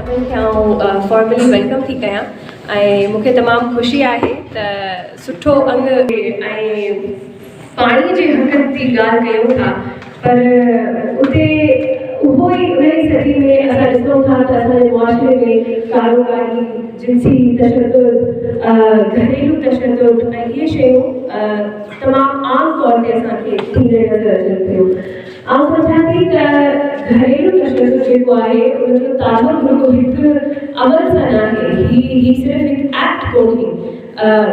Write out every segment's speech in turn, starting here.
सभिनि खे formally welcome थी कयां ऐं मूंखे तमामु ख़ुशी आहे त सुठो अंग ऐं पाणीअ जे हक़नि जी ॻाल्हि कयूं था, पर उते उहो ई उन सदी में असां ॾिसूं था त असांजे मुआशरे में कारोबारी जिन्सी तशद्दुद, घरेलू तशद्दुद ऐं इहे शयूं तमामु आम तौर ते असांखे थींदे नज़र अचनि पियूं। आउं सम्झां थी त घरेलू तशद्दुद जेको आहे उनजो तालुक़ु रुॻो हिकु अमल सां न आहे, ही सिर्फ़ु हिकु एक्ट कोन्हे,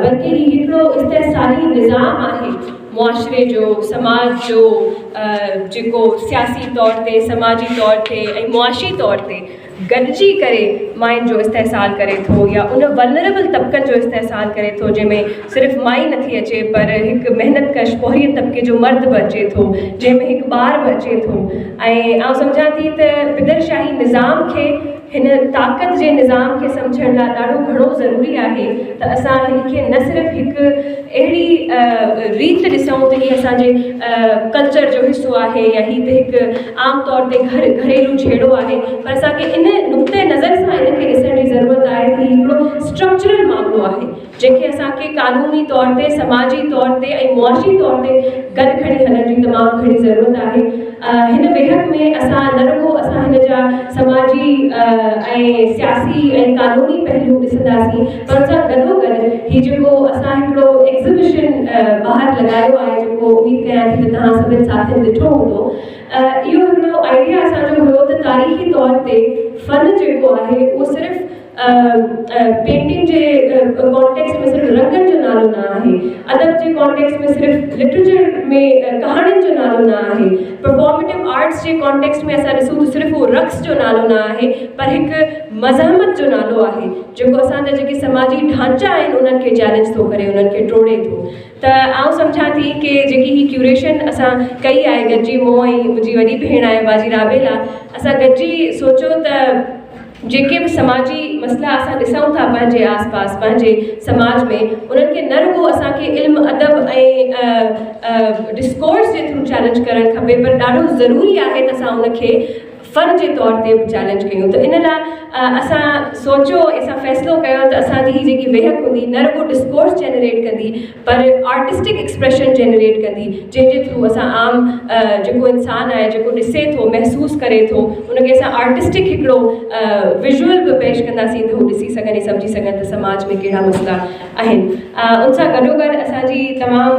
बल्कि ही हिकिड़ो इस्तेहसाली निज़ाम आहे मुआशरे जो, समाज जो, जेको सियासी तौर ते, समाजी तौर ते ऐं मुआशी तौर ते गॾिजी करे माइन जो इस्तेहसाल करे थो या उन वल्नरेबल तबक़नि जो इस्तेहसाल करे थो, जंहिंमें सिर्फ़ु माई नथी अचे पर हिकु महिनतकश पोहरीअ तबक़े जो मर्द बि अचे थो, जंहिंमें हिकु ॿार बि अचे थो। ऐं आउं सम्झां थी त पिदरशाही निज़ाम खे, हिन ताक़त जे निज़ाम खे सम्झण लाइ ॾाढो घणो ज़रूरी आहे त असां हिनखे न सिर्फ़ु हिकु अहिड़ी रीत ॾिसूं त हीअ असांजे कल्चर जो हिसो आहे या हीअ त हिकु आम तौर ते घरेलू छेड़ो आहे, पर असांखे इन नुक़्ते नज़र सां इनखे ॾिसण जी ज़रूरत आहे कि हिकिड़ो स्ट्रक्चरल मामिलो आहे जंहिंखे असांखे कानूनी तौर ते, समाजी तौर ते ऐं मुआशी तौर ते गॾु खणी हलण जी तमामु घणी ज़रूरत आहे। हिन बेहक में असां न रुॻो असां हिन जा समाजी ऐं सियासी ऐं कानूनी पहलू ॾिसंदासीं, पर सां गॾोगॾु हीउ जेको असां हिकिड़ो एग्ज़िबिशन ॿाहिरि लॻायो आहे, जेको उमेद कयां थी त तव्हां सभिनि साथियुनि ॾिठो हूंदो, इहो हिकिड़ो आइडिया असांजो हुयो त तारीख़ी तौर ते फ़न जेको आहे उहो सिर्फ़ु पेंटिंग जे कॉन्टेक्स्ट में सिर्फ़ु रंगनि जो नालो न आहे, अदब जे कॉन्टेक्स्ट में सिर्फ़ु लिटरेचर में कहाणियुनि जो नालो न आहे, परफॉर्मेटिव आर्ट्स जे कॉन्टेक्स्ट में असां ॾिसूं त सिर्फ़ु उहो रक़्स जो नालो न आहे, पर हिकु मज़हमत जो नालो आहे जेको असांजा जेके समाजी ढांचा आहिनि उन्हनि खे चैलेंज थो करे, उन्हनि खे टोड़े थो। त आउं सम्झां थी कि जेकी ही क्यूरेशन असां कई आहे गॾिजी, मूं ऐं मुंहिंजी वॾी भेण आहे बाजी राबेला, असां गॾिजी सोचियो त जेके बि समाजी मसइला असां ॾिसूं था पंहिंजे आसपास, पंहिंजे समाज में, उन्हनि खे न रुॻो असांखे इल्मु अदब ऐं डिस्कोर्स जे थ्रू चैलेंज करणु खपे, पर ॾाढो ज़रूरी आहे त असां उनखे फ़न जे तौर ते बि चैलेंज कयूं। त इन लाइ असां सोचियो, असां फ़ैसिलो कयो त असांजी ही जेकी वेहक हूंदी न रुॻो डिस्कोर्स जनरेट कंदी, पर आर्टिस्टिक एक्सप्रेशन जनरेट कंदी, जंहिंजे थ्रू असां आम जेको इंसानु आहे, जेको ॾिसे थो, महसूसु करे थो, उनखे असां आर्टिस्टिक हिकिड़ो विजुअल बि पेश कंदासीं त हू ॾिसी सघनि ऐं सम्झी सघनि त समाज में कहिड़ा मसइला आहिनि। उन सां गॾोगॾु असांजी तमामु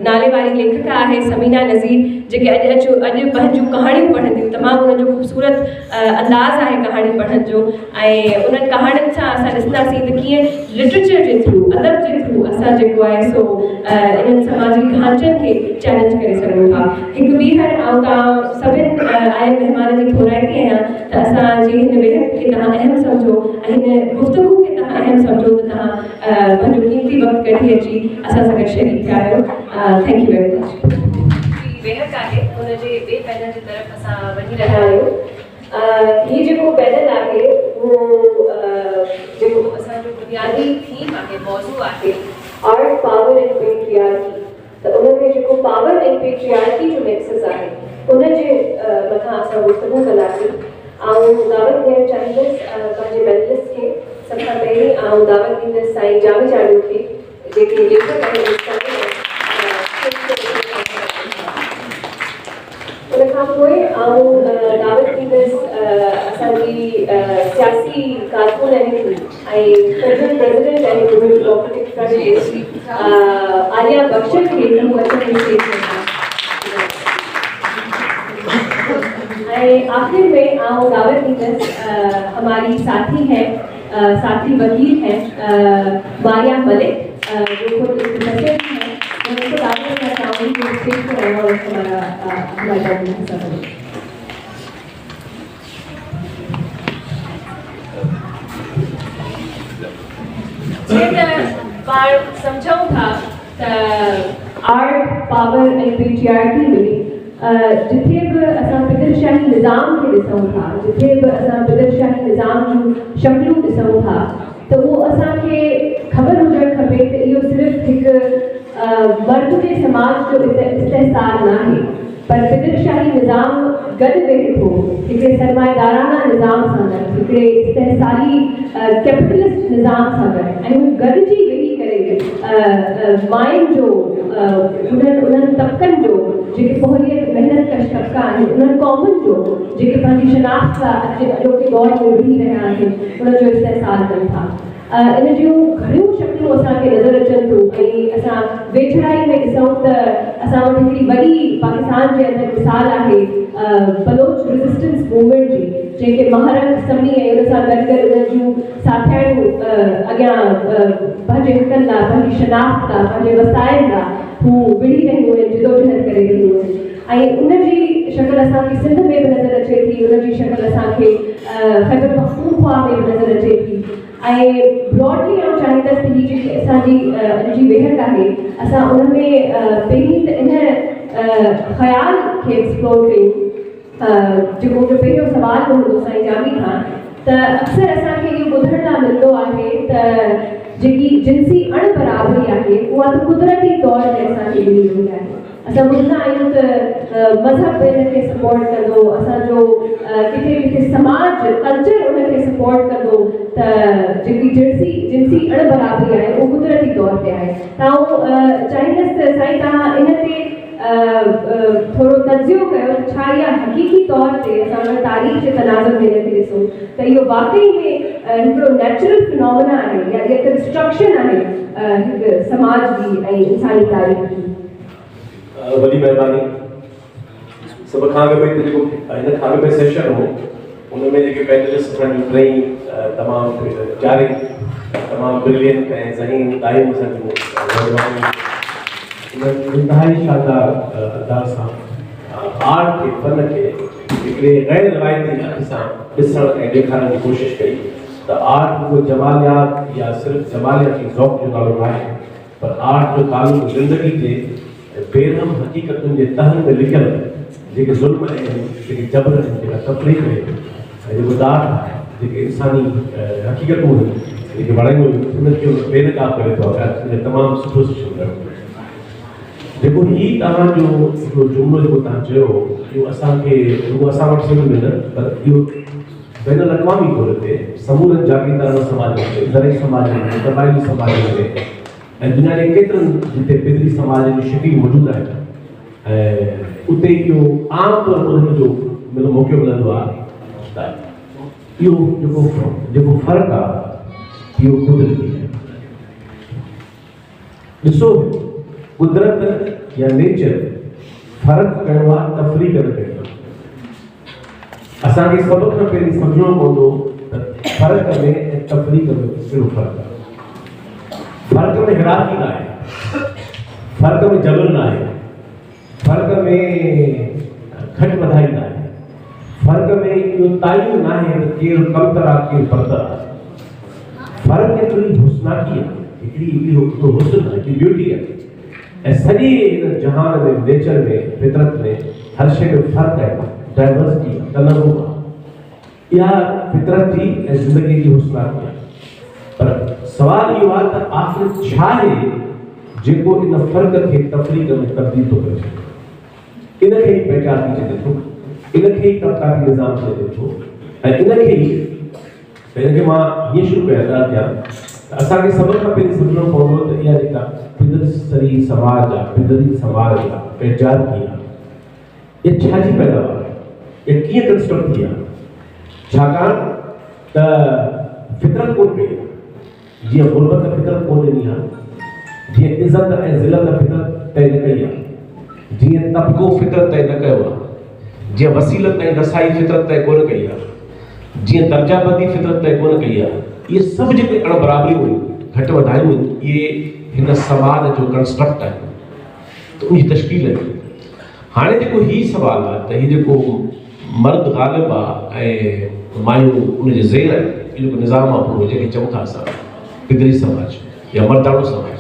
नाले वारी लेखिका आहे समीना नज़ीर, जेके अॼु पंहिंजूं कहाणियूं पढ़ंदियूं, तमामु उन्हनि जो ख़ूबसूरत अंदाज़ आहे कहाणी पढ़ण जो, ऐं उन्हनि कहाणियुनि सां असां ॾिसंदासीं त कीअं लिटरेचर जे थ्रू, अदब जे थ्रू असां जेको आहे सो इन्हनि समाजी ढांचनि खे चैलेंज करे सघूं था। हिकु ॿीहर आउं तव्हां सभिनि आयल महिमाननि जी थोराईंदी आहियां त असांजी हिन वेहक खे तव्हां अहम सम्झो ऐं हिन गुफ़्तगू खे तव्हां अहम सम्झो त तव्हां पंहिंजो क़ीमती वक़्तु कढी अची असां सां गॾु शरीक थिया आहियो। Thank you very much. वेहक आहे हुनजे ॿिए पैनल जी तरफ़ असां वञी रहिया आहियूं। हीउ जेको पैनल आहे उहो जेको असांजो बुनियादी थीम आहे, मौज़ू आहे आर्ट, पावर एंड पेट्रियार्की। त उनमें जेको पावर ऐं पेट्रियार्की जो नेक्सस आहे उनजे मथां असां गुफ़्तगू कंदासीं। ऐं दावत ॾियणु चाहींदसि पंहिंजे पैनलिस्ट खे। सभ खां पहिरीं आउं दावत ॾींदसि साईं जावेद चाड़ियो खे, जेके लेखक आहिनि। उनखां पोइ आउं दावत ॾींदसि असांजी सियासी कारकुन आहिनि ऐं प्रेसिडेंट आहिनि डेमोक्रेटिक फ्रंट आलिया बख्शर खे, हू अचनि स्टेज ते। ऐं आखिर में आउं दावत ॾींदसि हमारी साथी हैं, साथी वकील हैं मारिया मलिक, जो खुद प्रोफेसर हैं। उनको दावत देना चाहूँगी कि स्टेज पर आए और हमारा हिस्सा बने। पाण सम्झूं था त आर्ट, पावर ऐं पेट्रियार्की में जिथे बि असां पिदरशाही निज़ाम खे ॾिसूं था, जिथे बि असां पिदरशाही निज़ाम जूं शक्लूं ॾिसूं था, त उहो असांखे ख़बर हुजणु खपे त इहो सिर्फ़ु हिकु मर्द जे समाज जो इस्तेहसाल न आहे, पर फिदरशाही निज़ाम गॾु वेहे थो हिकिड़े सरमाएदाराना निज़ाम सां गॾु, हिकिड़े इस्तेहसाली कैपिटलिस्ट निज़ाम सां गॾु, ऐं हू गॾिजी वेही करे मायुनि जो उन्हनि तबक़नि जो जेके पोहरियत महिनत कश तबक़ा आहिनि, उन्हनि क़ौमुनि जो जेके पंहिंजी शनाख़्त सां अॼोके दौर में उभरी रहिया आहिनि, उनजो इस्तेहसाल कनि था। इन जूं घणियूं शक्तियूं असांखे नज़र अचनि थियूं ऐं असां वेझड़ाई में ॾिसूं त असां वटि हिकिड़ी वॾी पाकिस्तान जे अंदरि मिसाल आहे बलोच रेज़िस्टेंस मूवमेंट जी, जंहिंखे महारंग समी ऐं उन सां गॾु गॾु उन जूं साथियाणियूं अॻियां पंहिंजे हक़नि लाइ, पंहिंजी शनाख़्त लाइ, पंहिंजे वसाइनि लाइ हू विढ़ी रहियूं आहिनि, जिदोजहद करे रहियूं आहिनि। ऐं उनजी शक्ल असांखे सिंध में बि नज़र अचे थी, उनजी शक्ल असांखे ख़ैबर पख़्तूनख़्वा में बि नज़र अचे थी। ऐं ब्रॉडली आउं चाहींदसि त हीअ जेकी असांजी अॼु जी वेहक आहे, असां उन में पहिरीं त इन ख़्याल खे एक्सप्लोर कयूं, जेको मुंहिंजो पहिरियों सुवाल हूंदो साईं जामी खां, त अक्सर असांखे इहो ॿुधण लाइ मिलंदो आहे त जेकी जिन्सी अणबराबरी आहे उहा त कुदरती तौर ते असांखे मिली वई आहे। असां ॿुधंदा आहियूं त मज़हब इनखे सपोर्ट कंदो, असांजो किथे किथे समाज कल्चर उनखे सपोर्ट कंदो त जेकी जिन्सी अणबराबरी आहे उहो कुदरती तौर ते आहे। त आउं चाहींदसि त साईं तव्हां इन ते थोरो तजियो कयो त छा इहा हक़ीक़ी तौर ते असां अगरि तारीख़ जे तनाज़ुर में हिनखे ॾिसूं त इहो वाक़ई में हिकिड़ो नेचुरल फिनोमिना आहे या इहा कंस्ट्रक्शन आहे हिकु समाज जी ऐं इंसानी तारीख़ जी। वॾी महिरबानी। सभ खां अॻु में जेको हिन खां अॻु में सेशन हो उन में जेके पैनलिस्ट असांजूं टई तमामु चारई तमामु ब्रिलियंट ऐं ज़हीन टाइम असांजूं इंतहाई शानदार अंदाज़ सां आर्ट खे फन खे हिकिड़े गैर रिवायती अख सां ॾिसण ऐं ॾेखारण जी कोशिशि कई त आर्ट को जमालियात या सिर्फ़ु जमालियाती ज़ौक़ जो नालो न आहे, पर आर्ट जो तालुक़ु ज़िंदगी जे बेरहम हक़ीक़तुनि जे तहनि में लिखियल जेके ज़ुल्म आहिनि, जेके जबर आहिनि, जेका तफ़रीक़ आहिनि ऐं जेको दाग आहे, जेके इंसानी हक़ीक़तूं आहिनि, जेके वणायूं आहिनि, उनखे बेनकाब करे थो पिया। तमामु सुठो सिस्टम कयो। जेको हीउ तव्हांजो हिकिड़ो जुमिलो जेको तव्हां चयो, इहो असांखे रुॻो असां वटि सिंध में न, पर इहो बैन अल-अक़वामी तौर ते समूरनि जागीरदार समाज में, ज़रई समाज में, क़बाइली समाज में ऐं दुनिया जे केतिरनि जिते पिदरी समाज जी शिकिल मौजूदु आहिनि ऐं उते इहो आम तौर ॿुधण जो मौक़ो मिलंदो आहे त इहो जेको फ़र्क़ु आहे इहो कुदरती आहे। ॾिसो, कुदरत या नेचर फ़र्क़ु कयो आहे, तफ़रीक़ न कयो आहे। असांखे सभ खां पहिरीं सम्झणो पवंदो त फ़र्क़ में ऐं तफ़रीक़ में कहिड़ो फ़र्क़ु आहे। फ़र्क़ में हिराकी न आहे, फ़र्क़ में जबर न आहे, फ़र्क़ में घटि वधाई न आहे, फ़र्क़ में इहो तायुन न आहे त केरु कमतर आहे केरु बरतर आहे। फ़र्क़ु हिकिड़ी हुस्नाकी आहे, हिकिड़ो हुस्न आहे, हिकिड़ी ब्यूटी आहे ऐं सॼे हिन जहान में, नेचर में, फितरत में हर शइ में फ़र्क़ु आहे, डाइवर्सिटी, तनवुर आहे। इहा फितरत जी ऐं ज़िंदगी जी हुस्नाकी आहे। पर सवाल इहो आहे त आख़िर छा आहे जेको इन फ़र्क़ खे तफ़रीक़ में तब्दील थो करे छॾे। इनखे ई पैचार्की चए थो, इनखे ई तबक़ाती निज़ाम चए थो ऐं इनखे मां हीअं शुरू कयां त असांखे सभ खां पहिरीं सम्झणो पवंदो त इहा जेका फिदरसरी समाज आहे, फिदरी समाज आहे, पैचार्की आहे, इहा छाजी पैदावार आहे, इहा कीअं कंस्ट्रक्ट थी आहे। छाकाणि त फितरत कोन कई आहे, जीअं गुरबत फितरत कोन ॾिनी आहे, जीअं इज़त ऐं ज़िलत फितरत तय न कई आहे, जीअं तबिको फितरत तय न कयो आहे, जीअं वसीलत ऐं रसाई फितरत तय कोन कई आहे, जीअं दर्जाबंदी फितरत तय कोन कई आहे। इहे सभु जेके अणबराबरियूं आहिनि, घटि वधायूं आहिनि, इहे हिन समाज जो कंस्ट्रक्ट आहे, त उनजी तश्कील आहे। हाणे जेको हीउ सुवाल आहे त हीउ जेको मर्द ग़ालिब आहे ऐं मायूं उनजे ज़ेर आहिनि, इहो जेको निज़ाम आहे पूरो जेके चऊं था असां पिदरी समाज या मर्दाणो समाज,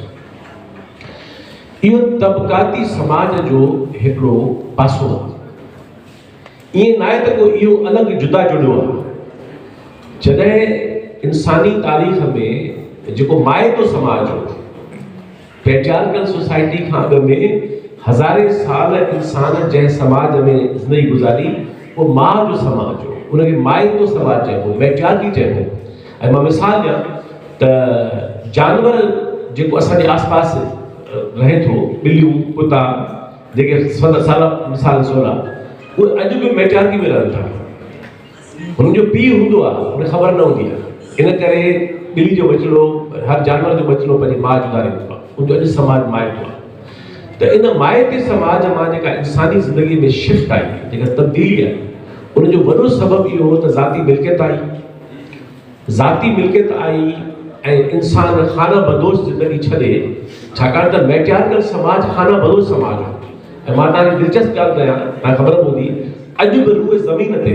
इहो तबक़ाती समाज जो हिकिड़ो पासो आहे। ईअं न आहे त को इहो अलॻि जुदा जुड़ियो आहे। जॾहिं इंसानी तारीख़ में जेको माइतो समाज हो, पैट्रियार्कल सोसाइटी खां अॻु में हज़ारे साल इंसान जंहिं समाज में ज़िंदगी गुज़ारी वो माँ जो समाज हो, उनखे माइतो समाज चइबो, मैट्रियार्की चइबो। ऐं मां मिसाल ॾियां त जानवर जेको असांजे आसपास रहे थो, ॿिलियूं, कुता, जेके साल मिसाल सोला, उहे अॼु बि मैट्रियार्की में रहनि था। हुननि जो पीउ हूंदो आहे, हुनखे ख़बर न हूंदी आहे। इन करे ॿिली जो बचिड़ो, हर जानवर जो बचिड़ो पंहिंजी माउ जुदारींदो आहे। उनजो अॼु समाज माइतो आहे। त इन माइते समाज मां जेका इंसानी ज़िंदगी में शिफ्ट आई, जेका तब्दीली आहे, उनजो वॾो सबबु इहो हो त ज़ाती मिल्कियत आई। ज़ाती मिल्कियत आई ऐं इंसान खाना बदोश ज़िंदगी छॾे, छाकाणि त मैट्रियार्कल समाज खाना बदोश समाज हो। ऐं मां तव्हांखे दिलचस्प ॻाल्हि कयां, तव्हांखे ख़बर हूंदी, अॼु बि रूए ज़मीन ते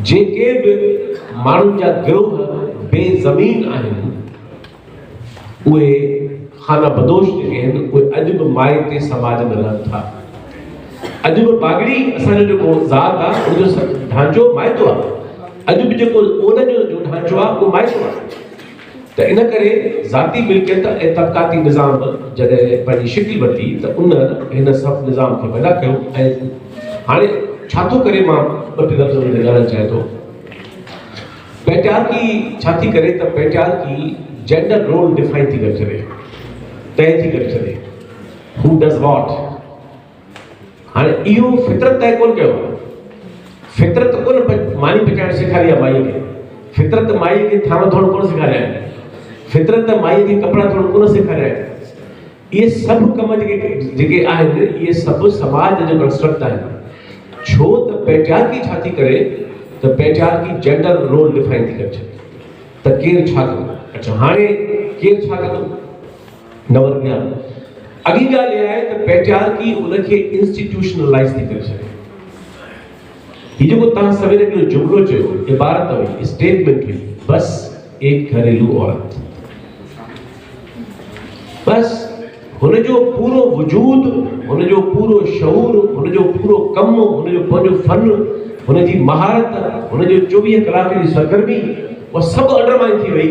जेके बि माण्हुनि जा गिरोह बेज़मीन आहिनि, उहे खाना बदोश जेके आहिनि, उहे अॼु बि माइते समाज में रहनि था। अॼु बि बागड़ी असांजो जेको ज़ात आहे, उनजो ढांचो माइतो आहे। अॼु बि जेको उनजो जो ढांचो आहे, उहो माइतो आहे। त इन करे ज़ाती मिल्कियत ऐं तबक़ाती निज़ाम जॾहिं पंहिंजी शिकिल वरिती, त उन हिन सभु निज़ाम खे पैदा कयो। ऐं हाणे छा थो करे, मां ॿ टे लफ़्ज़ में ॻाल्हाइणु चाहियां थो। पैट्रियार्की छा थी करे, त पैट्रियार्की जेंडर रोल डिफाइन थी करे छॾे, तय थी करे छॾे, हू डज़ वॉट। हाणे इहो फितरत तय कोन कयो आहे। फितरत कोन मानी पचाइणु सेखारी आहे माईअ खे। फितरत माईअ खे थाम थोरो कोन सेखारिया आहिनि। फितरत माईअ खे कपिड़ा थोरो कोन सेखारिया आहिनि। इहे सभु कम जेके आहिनि, इहे सभु समाज जो कंस्ट्रक्ट आहिनि। छो त पैट्रियार्की छा थी करे, त पैट्रियार्की जेंडर रोल डिफाइन थी करे छॾे, त केरु छा कंदो। अच्छा, हाणे केरु छा कंदो, नंबर ॿिया। अॻी ॻाल्हि इहा आहे त पैट्रियार्की उनखे इंस्टीट्यूशनलाइज़ थी करे छॾे। हीउ जेको तव्हां सवेर हिकिड़ो जुमिलो चयो, इबारत हुई, स्टेटमेंट हुई, बस एक घरेलू औरत। बस हुनजो पूरो वजूद, हुनजो पूरो शऊर, हुनजो पूरो कमु, हुनजो पंहिंजो फन, हुनजी महारत, हुनजो 24 कलाक जी सरगर्मी, उहा सभु अंडरमाइन थी वई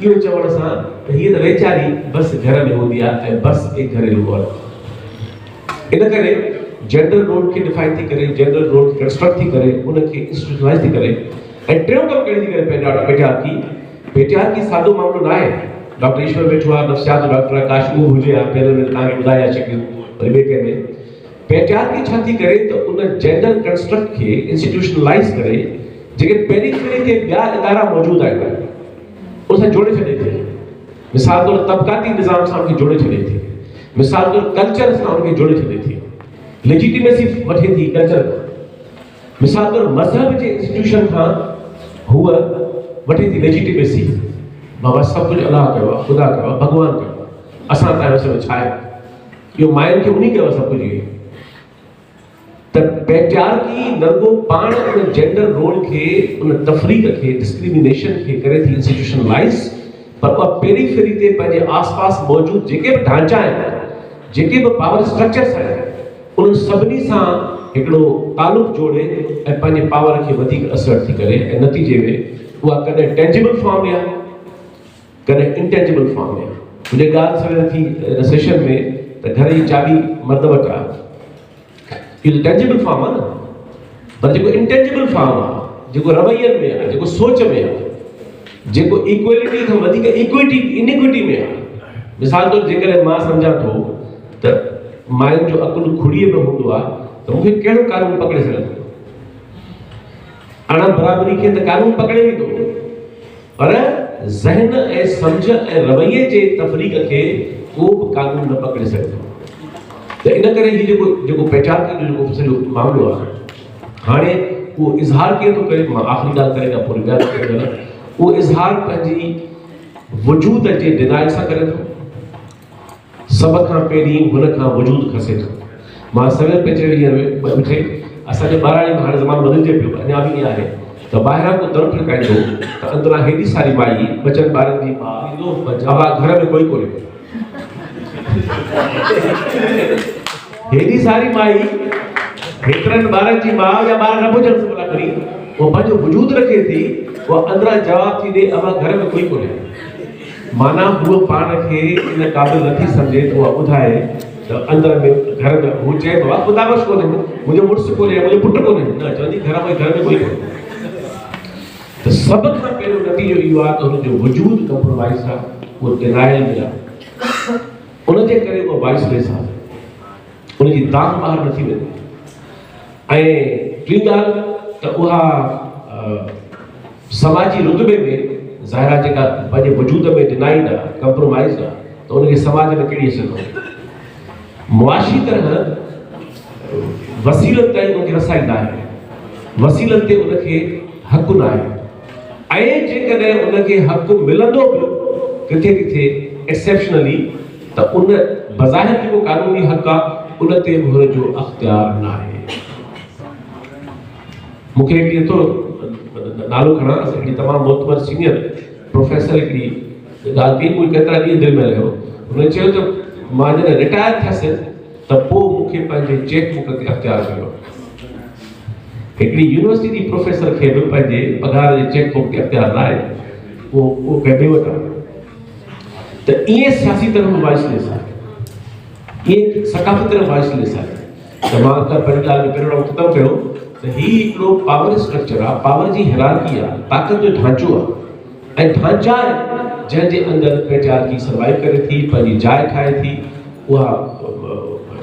इहो चवण सां त हीअ त वेचारी बसि घर में हूंदी आहे ऐं बसि एक घरेलू औरत। इन करे जेंडर रोल खे डिफाइन थी करे, जेंडर रोल खे कंस्ट्रक्ट थी करे, उनखे इंस्टीट्यूशनलाइज़ थी करे। ऐं टियों कमु कहिड़ी थी करे पैट्रियार्की। पैट्रियार्की सादो मामलो न आहे। डॉक्टर ईश्वर वेठो आहे, नफ़्सियात जो डॉक्टर आहे, काश उहो हुजे हा, पहिरियों में तव्हांखे ॿुधाया शकियूं, वरी ॿिए कंहिं में। पैट्रियार्की छा थी करे, त उन जेंडर कंस्ट्रक्ट खे इंस्टीट्यूशनलाइज़ करे, जेके पेरीफेरी ते ॿिया इदारा मौजूदु आहिनि, उन सां जोड़े छॾे थी। मिसाल तौरु तबक़ाती निज़ाम सां उनखे जोड़े छॾे थी। मिसाल तौरु कल्चर सां उनखे जोड़े छॾे थी। लेजिटिमेसी वठे थी कल्चर। मिसाल तौरु मज़हब जे इंस्टीट्यूशन खां हूअ वठे थी लेजिटिमेसी। बाबा सभु कुझु अलाह कयो आहे, ख़ुदा कयो आहे, भॻवान कयो आहे, असां तव्हांजो विच में छा आहे। इहो मायुनि खे उन कयो आहे सभु कुझु। इहो त पैट्रियार्की नरगो पाण उन जेंडर रोल खे, उन तफ़रीक़ खे, डिस्क्रिमिनेशन खे करे थी इंस्टीट्यूशनलाइज़, पर उहा पेरीफेरी ते पंहिंजे आसपास मौजूदु जेके बि ढांचा आहिनि, जेके बि पावर स्ट्रक्चर्स आहिनि, उन सभिनी सां हिकिड़ो तालुक़ जोड़े ऐं पंहिंजे पावर खे वधीक असर थी करे। ऐं नतीजे में उहा कॾहिं टेंजिबल फॉर्म में आहे, कॾहिं इंटेंजिबल फॉर्म में आहे। मुंहिंजे ॻाल्हि सवेल थी सेशन में त घर जी चाबी मर्द वटि आहे, इहो टेंजिबल फॉर्म आहे न। पर जेको इंटेंजिबल फॉर्म आहे, जेको रवैयनि में आहे, जेको सोच में आहे, जेको इक्वेलिटी खां वधीक इनइक्विटी में आहे। मिसाल तौरु जेकॾहिं मां सम्झां थो त मायुनि जो अकुलु खुड़ीअ में हूंदो आहे, त मूंखे कहिड़ो कानून पकड़े सघंदो। अण बराबरी खे त कानून पकड़े वेंदो, पर ज़हन ऐं सम्झ ऐं रवैये जे तफ़रीक़ खे को बि कानून न पकड़े सघंदो। त इन करे हीउ जेको पैट्रियार्की जो जेको सॼो मामलो आहे, हाणे उहो इज़हार कीअं थो करे। मां आख़िरी ॻाल्हि करे खां पोइ ॿिया करे, उहो इज़हार पंहिंजी वजूद जे डिनाइल सां करे थो। सभ खां पहिरीं हुन खां वजूद खसे थो। मां सवेल पंहिंजे ॿिठे असांजे ॿाराणी में हाणे ज़मानो बदिलिजे पियो, अञा बि ईअं आहे त ॿाहिरां को दर ठकाईंदो त अंदरां हेॾी सारी माई बचनि ॿारनि जी माउ ईंदो, आवाज़ घर में कोई कोन्हे। हेॾी सारी माई हेतिरनि ॿारनि जी माउ या ॿार न पुॼनि सभु खणी, उहो पंहिंजो वजूद रखे थी, उहा अंदरां जवाब थी ॾे, अवा घर में कोई कोन्हे। माना हूअ पाण खे इन क़ाबिल नथी सम्झे त उहा ॿुधाए त अंदर में घर में हू चए बाबा ख़ुदा बख़्श कोन्हे, मुंहिंजो मुड़ुसु कोन्हे, मुंहिंजो पुटु कोन्हे, न चवंदी घर में कोई कोन्हे। त सभ खां पहिरियों नतीजो इहो आहे त हुनजो वजूद कॉम्प्रोमाइज़ आहे, उहो डिनाइल में आहे, उनजे करे उहो वॉइसलेस आहे, उनजी दाग ॿाहिरि नथी वञे। ऐं टी ॻाल्हि त उहा समाजी रुतबे में ज़ाहिर आहे जेका पंहिंजे वजूद में डिनाइड आहे, कॉम्प्रोमाइज़ आहे, त उनखे समाज में कहिड़ी असर कंदी। मुआशी तरह वसीलनि ताईं उनखे रसाईंदा आहिनि, वसीलनि ते उनखे हक़ु न आहे, ऐं जेकॾहिं उनखे हक़ु मिलंदो बि किथे किथे एक्सेप्शनली त उन बज़ाहिर जेको कानूनी हक़ु आहे उन ते बि हुनजो अख़्तियार न आहे। मूंखे हिकिड़ी नथो नालो खणा, हिकिड़ी तमामु मोतबर सीनियर प्रोफेसर हिकिड़ी ॻाल्हि कई, मूंखे केतिरा ॾींहं दिलि में रहियो। हुन चयो त मां जॾहिं रिटायर थियसि त पोइ मूंखे पंहिंजे चेक बुक ते अख़्तियार कयो। हिकिड़ी यूनिवर्सिटी जी प्रोफेसर खे बि पंहिंजे पघार जे चेक बुक ते अख़्तियार न आहे, उहो कंहिं वटि आहे। त ईअं सियासी तरफ़ वॉइसलेस आहे, ईअं सकाफ़ती तरफ़ वॉइसलेस आहे। त मां त पंहिंजी ॻाल्हि में पहिरियों ख़तमु कयो त हीउ हिकिड़ो पावर स्ट्रक्चर आहे, पावर जी हिरारकी आहे, ताक़त जो ढांचो आहे, ऐं ढांचा आहे जंहिंजे अंदरि पेट्रियार्की सर्वाइव करे थी, पंहिंजी जाइ ठाहे थी, उहा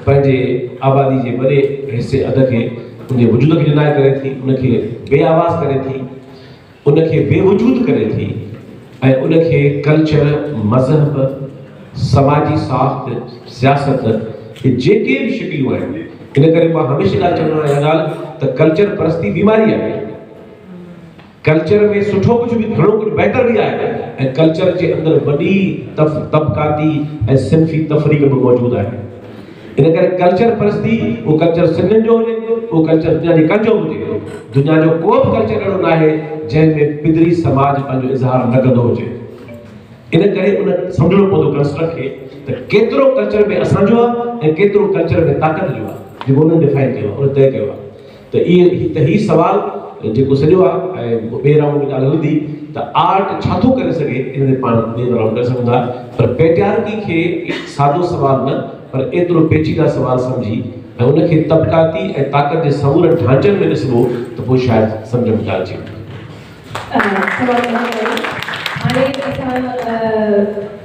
पंहिंजे आबादी जे वॾे हिसे अध खे उनजे वजूद खे डिनाए करे थी, उनखे बेआवाज़ करे थी, उनखे बेवजूद करे थी, ऐं उनखे कल्चर, मज़हब, समाजी साख़्त, सियासत जेके बि शिकिलियूं आहिनि। इन करे मां हमेशह ॻाल्हि चवंदो आहियां, इहा ॻाल्हि त कल्चर परस्ती बीमारी आहे। कल्चर में सुठो कुझु बि, घणो कुझु बहितर बि आहे, ऐं कल्चर जे अंदरि वॾी तबक़ाती ऐं सिन्फ़ी तफ़रीक़ बि मौजूदु आहे। इन करे कल्चर परस्ती, उहो कल्चर सिंधियुनि जो हुजे, उहो कल्चर दुनिया जे कंहिंजो हुजे, दुनिया जो को बि कल्चर अहिड़ो न आहे जंहिंमें पिदरी समाज पंहिंजो इज़हार न कंदो हुजे। इन करे उन सम्झणो पवंदो कंस्ट्रक्ट खे त केतिरो कल्चर में असांजो आहे ऐं केतिरो कल्चर में ताक़त जो आहे, जेको उन्हनि डिफाइन कयो आहे, उन तय कयो आहे। त हीउ सवाल जेको सॼो आहे, ऐं ॿिए राउंड में ॻाल्हि हलंदी त आर्ट छा थो करे सघे, इन ते पाण ॿिए राउंड करे सघूं था। पर पेट्रियार्की खे सादो सवाल न, पर एतिरो पेचीदा सवाल सम्झी ऐं उनखे तबक़ाती ऐं ताक़त जे समूरे ढांचनि में ॾिसबो त पोइ शायदि सम्झ में ॻाल्हि अचे। हाणे असां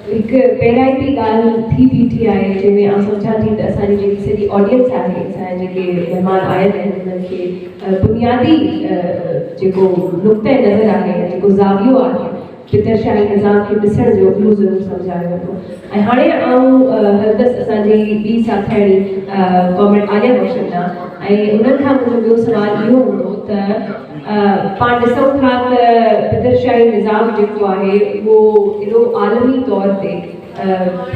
हिकु पहिरियां ई ॻाल्हि थी बीठी आहे, जंहिंमें आउं सम्झां थी त असांजी जेकी सॼी ऑडियंस आहे, असांजा जेके महिमान आयल आहिनि, उन्हनि खे बुनियादी जेको नुक़्ते नज़र आहे, जेको ज़ावियो आहे पितरशाही निज़ाम खे ॾिसण जो, उहो ज़रूरु सम्झायो वेंदो। ऐं हाणे आउं हलंदसि असांजी ॿी साथाणी कॉमेंट आलिया रोशना, ऐं उन्हनि खां मुंहिंजो ॿियो सुवालु इहो हूंदो त पाण ॾिसूं था त पितरशाही निज़ाम जेको आहे उहो एॾो आलमी तौर ते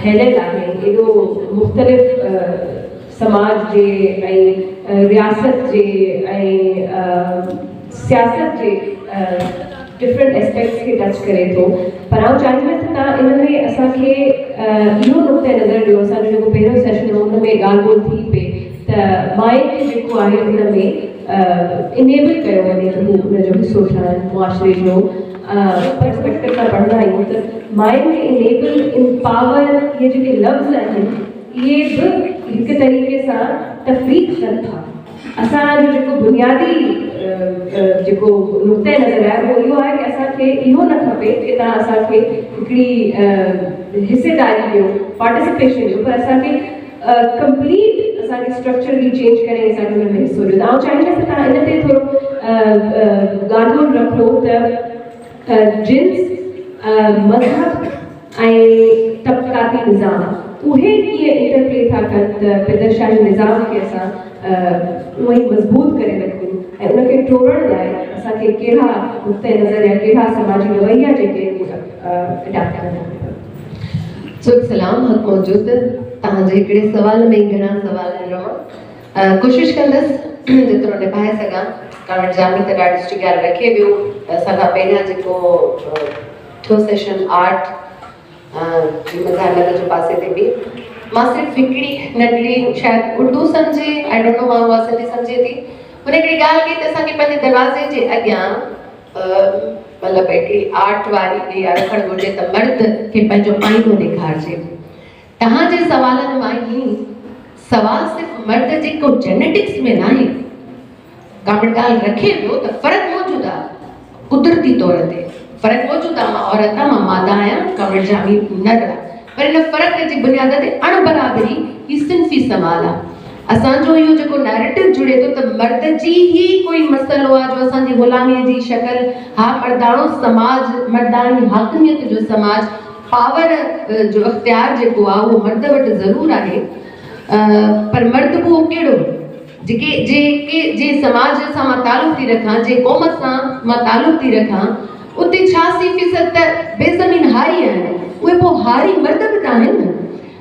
फैलियल आहे, एॾो मुख़्तलिफ़ समाज जे ऐं रियासत जे ऐं सियासत जे डिफरेंट एस्पेक्ट्स खे टच करे थो। पर आउं चाहींदसि त तव्हां इन में असांखे इहो नुक़्ते नज़र ॾियो। असांजो जेको पहिरियों सेशन हो उन में ॻाल्हि ॿोल थी पई त माई खे जेको आहे उन में इनेबल कयो वञे त हू उनजो हिसो ठहनि मुआशरे जो। पर्सपेक्टिव सां पढ़ंदा आहियूं त माई खे इनेबल, इम्पावर, इहे जेके लफ़्ज़ आहिनि इहे बि हिकु तरीक़े सां तफ़रीक़ कनि था। असांजो जेको बुनियादी जेको नुक़्ते नज़र आहे उहो इहो आहे कि असांखे इहो न खपे कि तव्हां असांखे हिकिड़ी हिसेदारी ॾियो, पार्टिसिपेशन ॾियो, पर असांखे कंप्लीट असांखे स्ट्रक्चरली चेंज करे असांखे हुन में हिसो ॾियो। आउं चाहींदसि त तव्हां इन ते थोरो ॻाल्हि रखो त जिन्स, मज़हब ऐं तबक़ाती निज़ाम उहे कीअं इंटरप्ले था कनि त पितरशाही निज़ाम खे असां उहो ई मज़बूत करे रखूं, ऐं उनखे टोड़ण लाइ असांखे कहिड़ा नुक़्ते नज़र या कहिड़ा समाजी रवैया जेके अडॉप्ट करणा आहिनि। सलाम हक़ मौजूद तव्हांजे हिकिड़े सुवाल में घणा सुवाल आहिनि। कोशिशि कंदसि जेतिरो निभाए सघां, कारण जामी त ॾाढी सुठी ॻाल्हि रखे वियो। असां खां पहिरियां जेको थियो सेशन आर्ट जी मज़ाक़ जो पासे ते बि मां सिर्फ़ु हिकिड़ी नंढड़ी शायदि उर्दू सम्झे, आई डोंट नो मां उहा सिंधी सम्झे थी, हुन हिकिड़ी ॻाल्हि कई त असांखे पंहिंजे दरवाज़े जे अॻियां मतिलबु हिकिड़ी आर्ट वारी या रखणु घुरिजे त मर्द खे पंहिंजो आईनो ॾेखारिजे। तव्हांजे सवालनि मां ई सवाल सिर्फ़ मर्द जे को जेनेटिक्स में नाहे, कावड़ ॻाल्हि रखे पियो त फ़र्क़ु मौजूदु आहे, कुदरती तौर ते फ़र्क़ु मौजूदु आहे। मां औरत आहियां, मां मादा आहियां, कावड़ जामी नर आहे, पर इन फ़र्क़ जी बुनियाद ते अणबराबरी ही सिंफ़ी सवाल आहे। असांजो इहो जेको नैरेटिव जुड़े थो त मर्द जी ही कोई मसइलो आहे जो असांजी ग़ुलामीअ जी शक्ल, हा मर्दाणो समाज, मर्दानी हाकमियत जो समाज, पावर जो इख्तियार जेको आहे उहो मर्द वटि ज़रूरु आहे, पर मर्द बि उहो कहिड़ो जे समाज सां मां तालुक़ थी रखां, जे क़ौम सां मां तालुक़ थी रखां, उते 86% त बेज़मीन हारी आहिनि, उहे पोइ हारी मर्द बि त आहिनि न।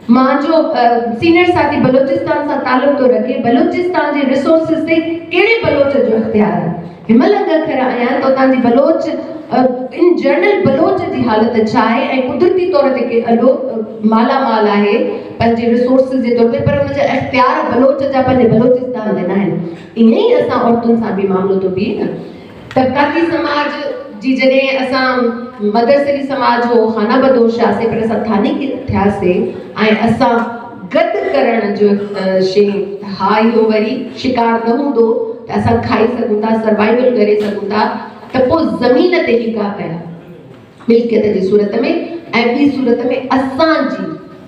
मुंहिंजो सीनियर साथी बलोचिस्तान सां तालुक़ थो रखे, बलोचिस्तान जे रिसोर्सिस ते कहिड़े बलोच जो इख्तियार आहे? हिमल अखर आहियां त उतां जी बलोच इन जनरल बलोच जी हालत छा आहे ऐं कुदरती तौर ते के मालामाल आहे पंहिंजे रिसोर्सिस जे तौर ते, पर उन जा इख्तियार बलोच जा पंहिंजे बलोचिस्तान में न आहिनि। ईअं ई असां औरतुनि सां बि मामिलो थो बीहे न। तबक़ाती समाज जी जॾहिं असां मदरसरी समाज हो, खाना बदोश हुआसीं, पर असां थानी थियासीं ऐं असां गॾु करण जो शइ, हा इहो वरी शिकार न हूंदो त असां खाई सघूं था, सर्वाइवल करे सघूं था, त पोइ ज़मीन ते निकाह कया मिल्कियत जी सूरत में, ऐं ॿी सूरत में असांजी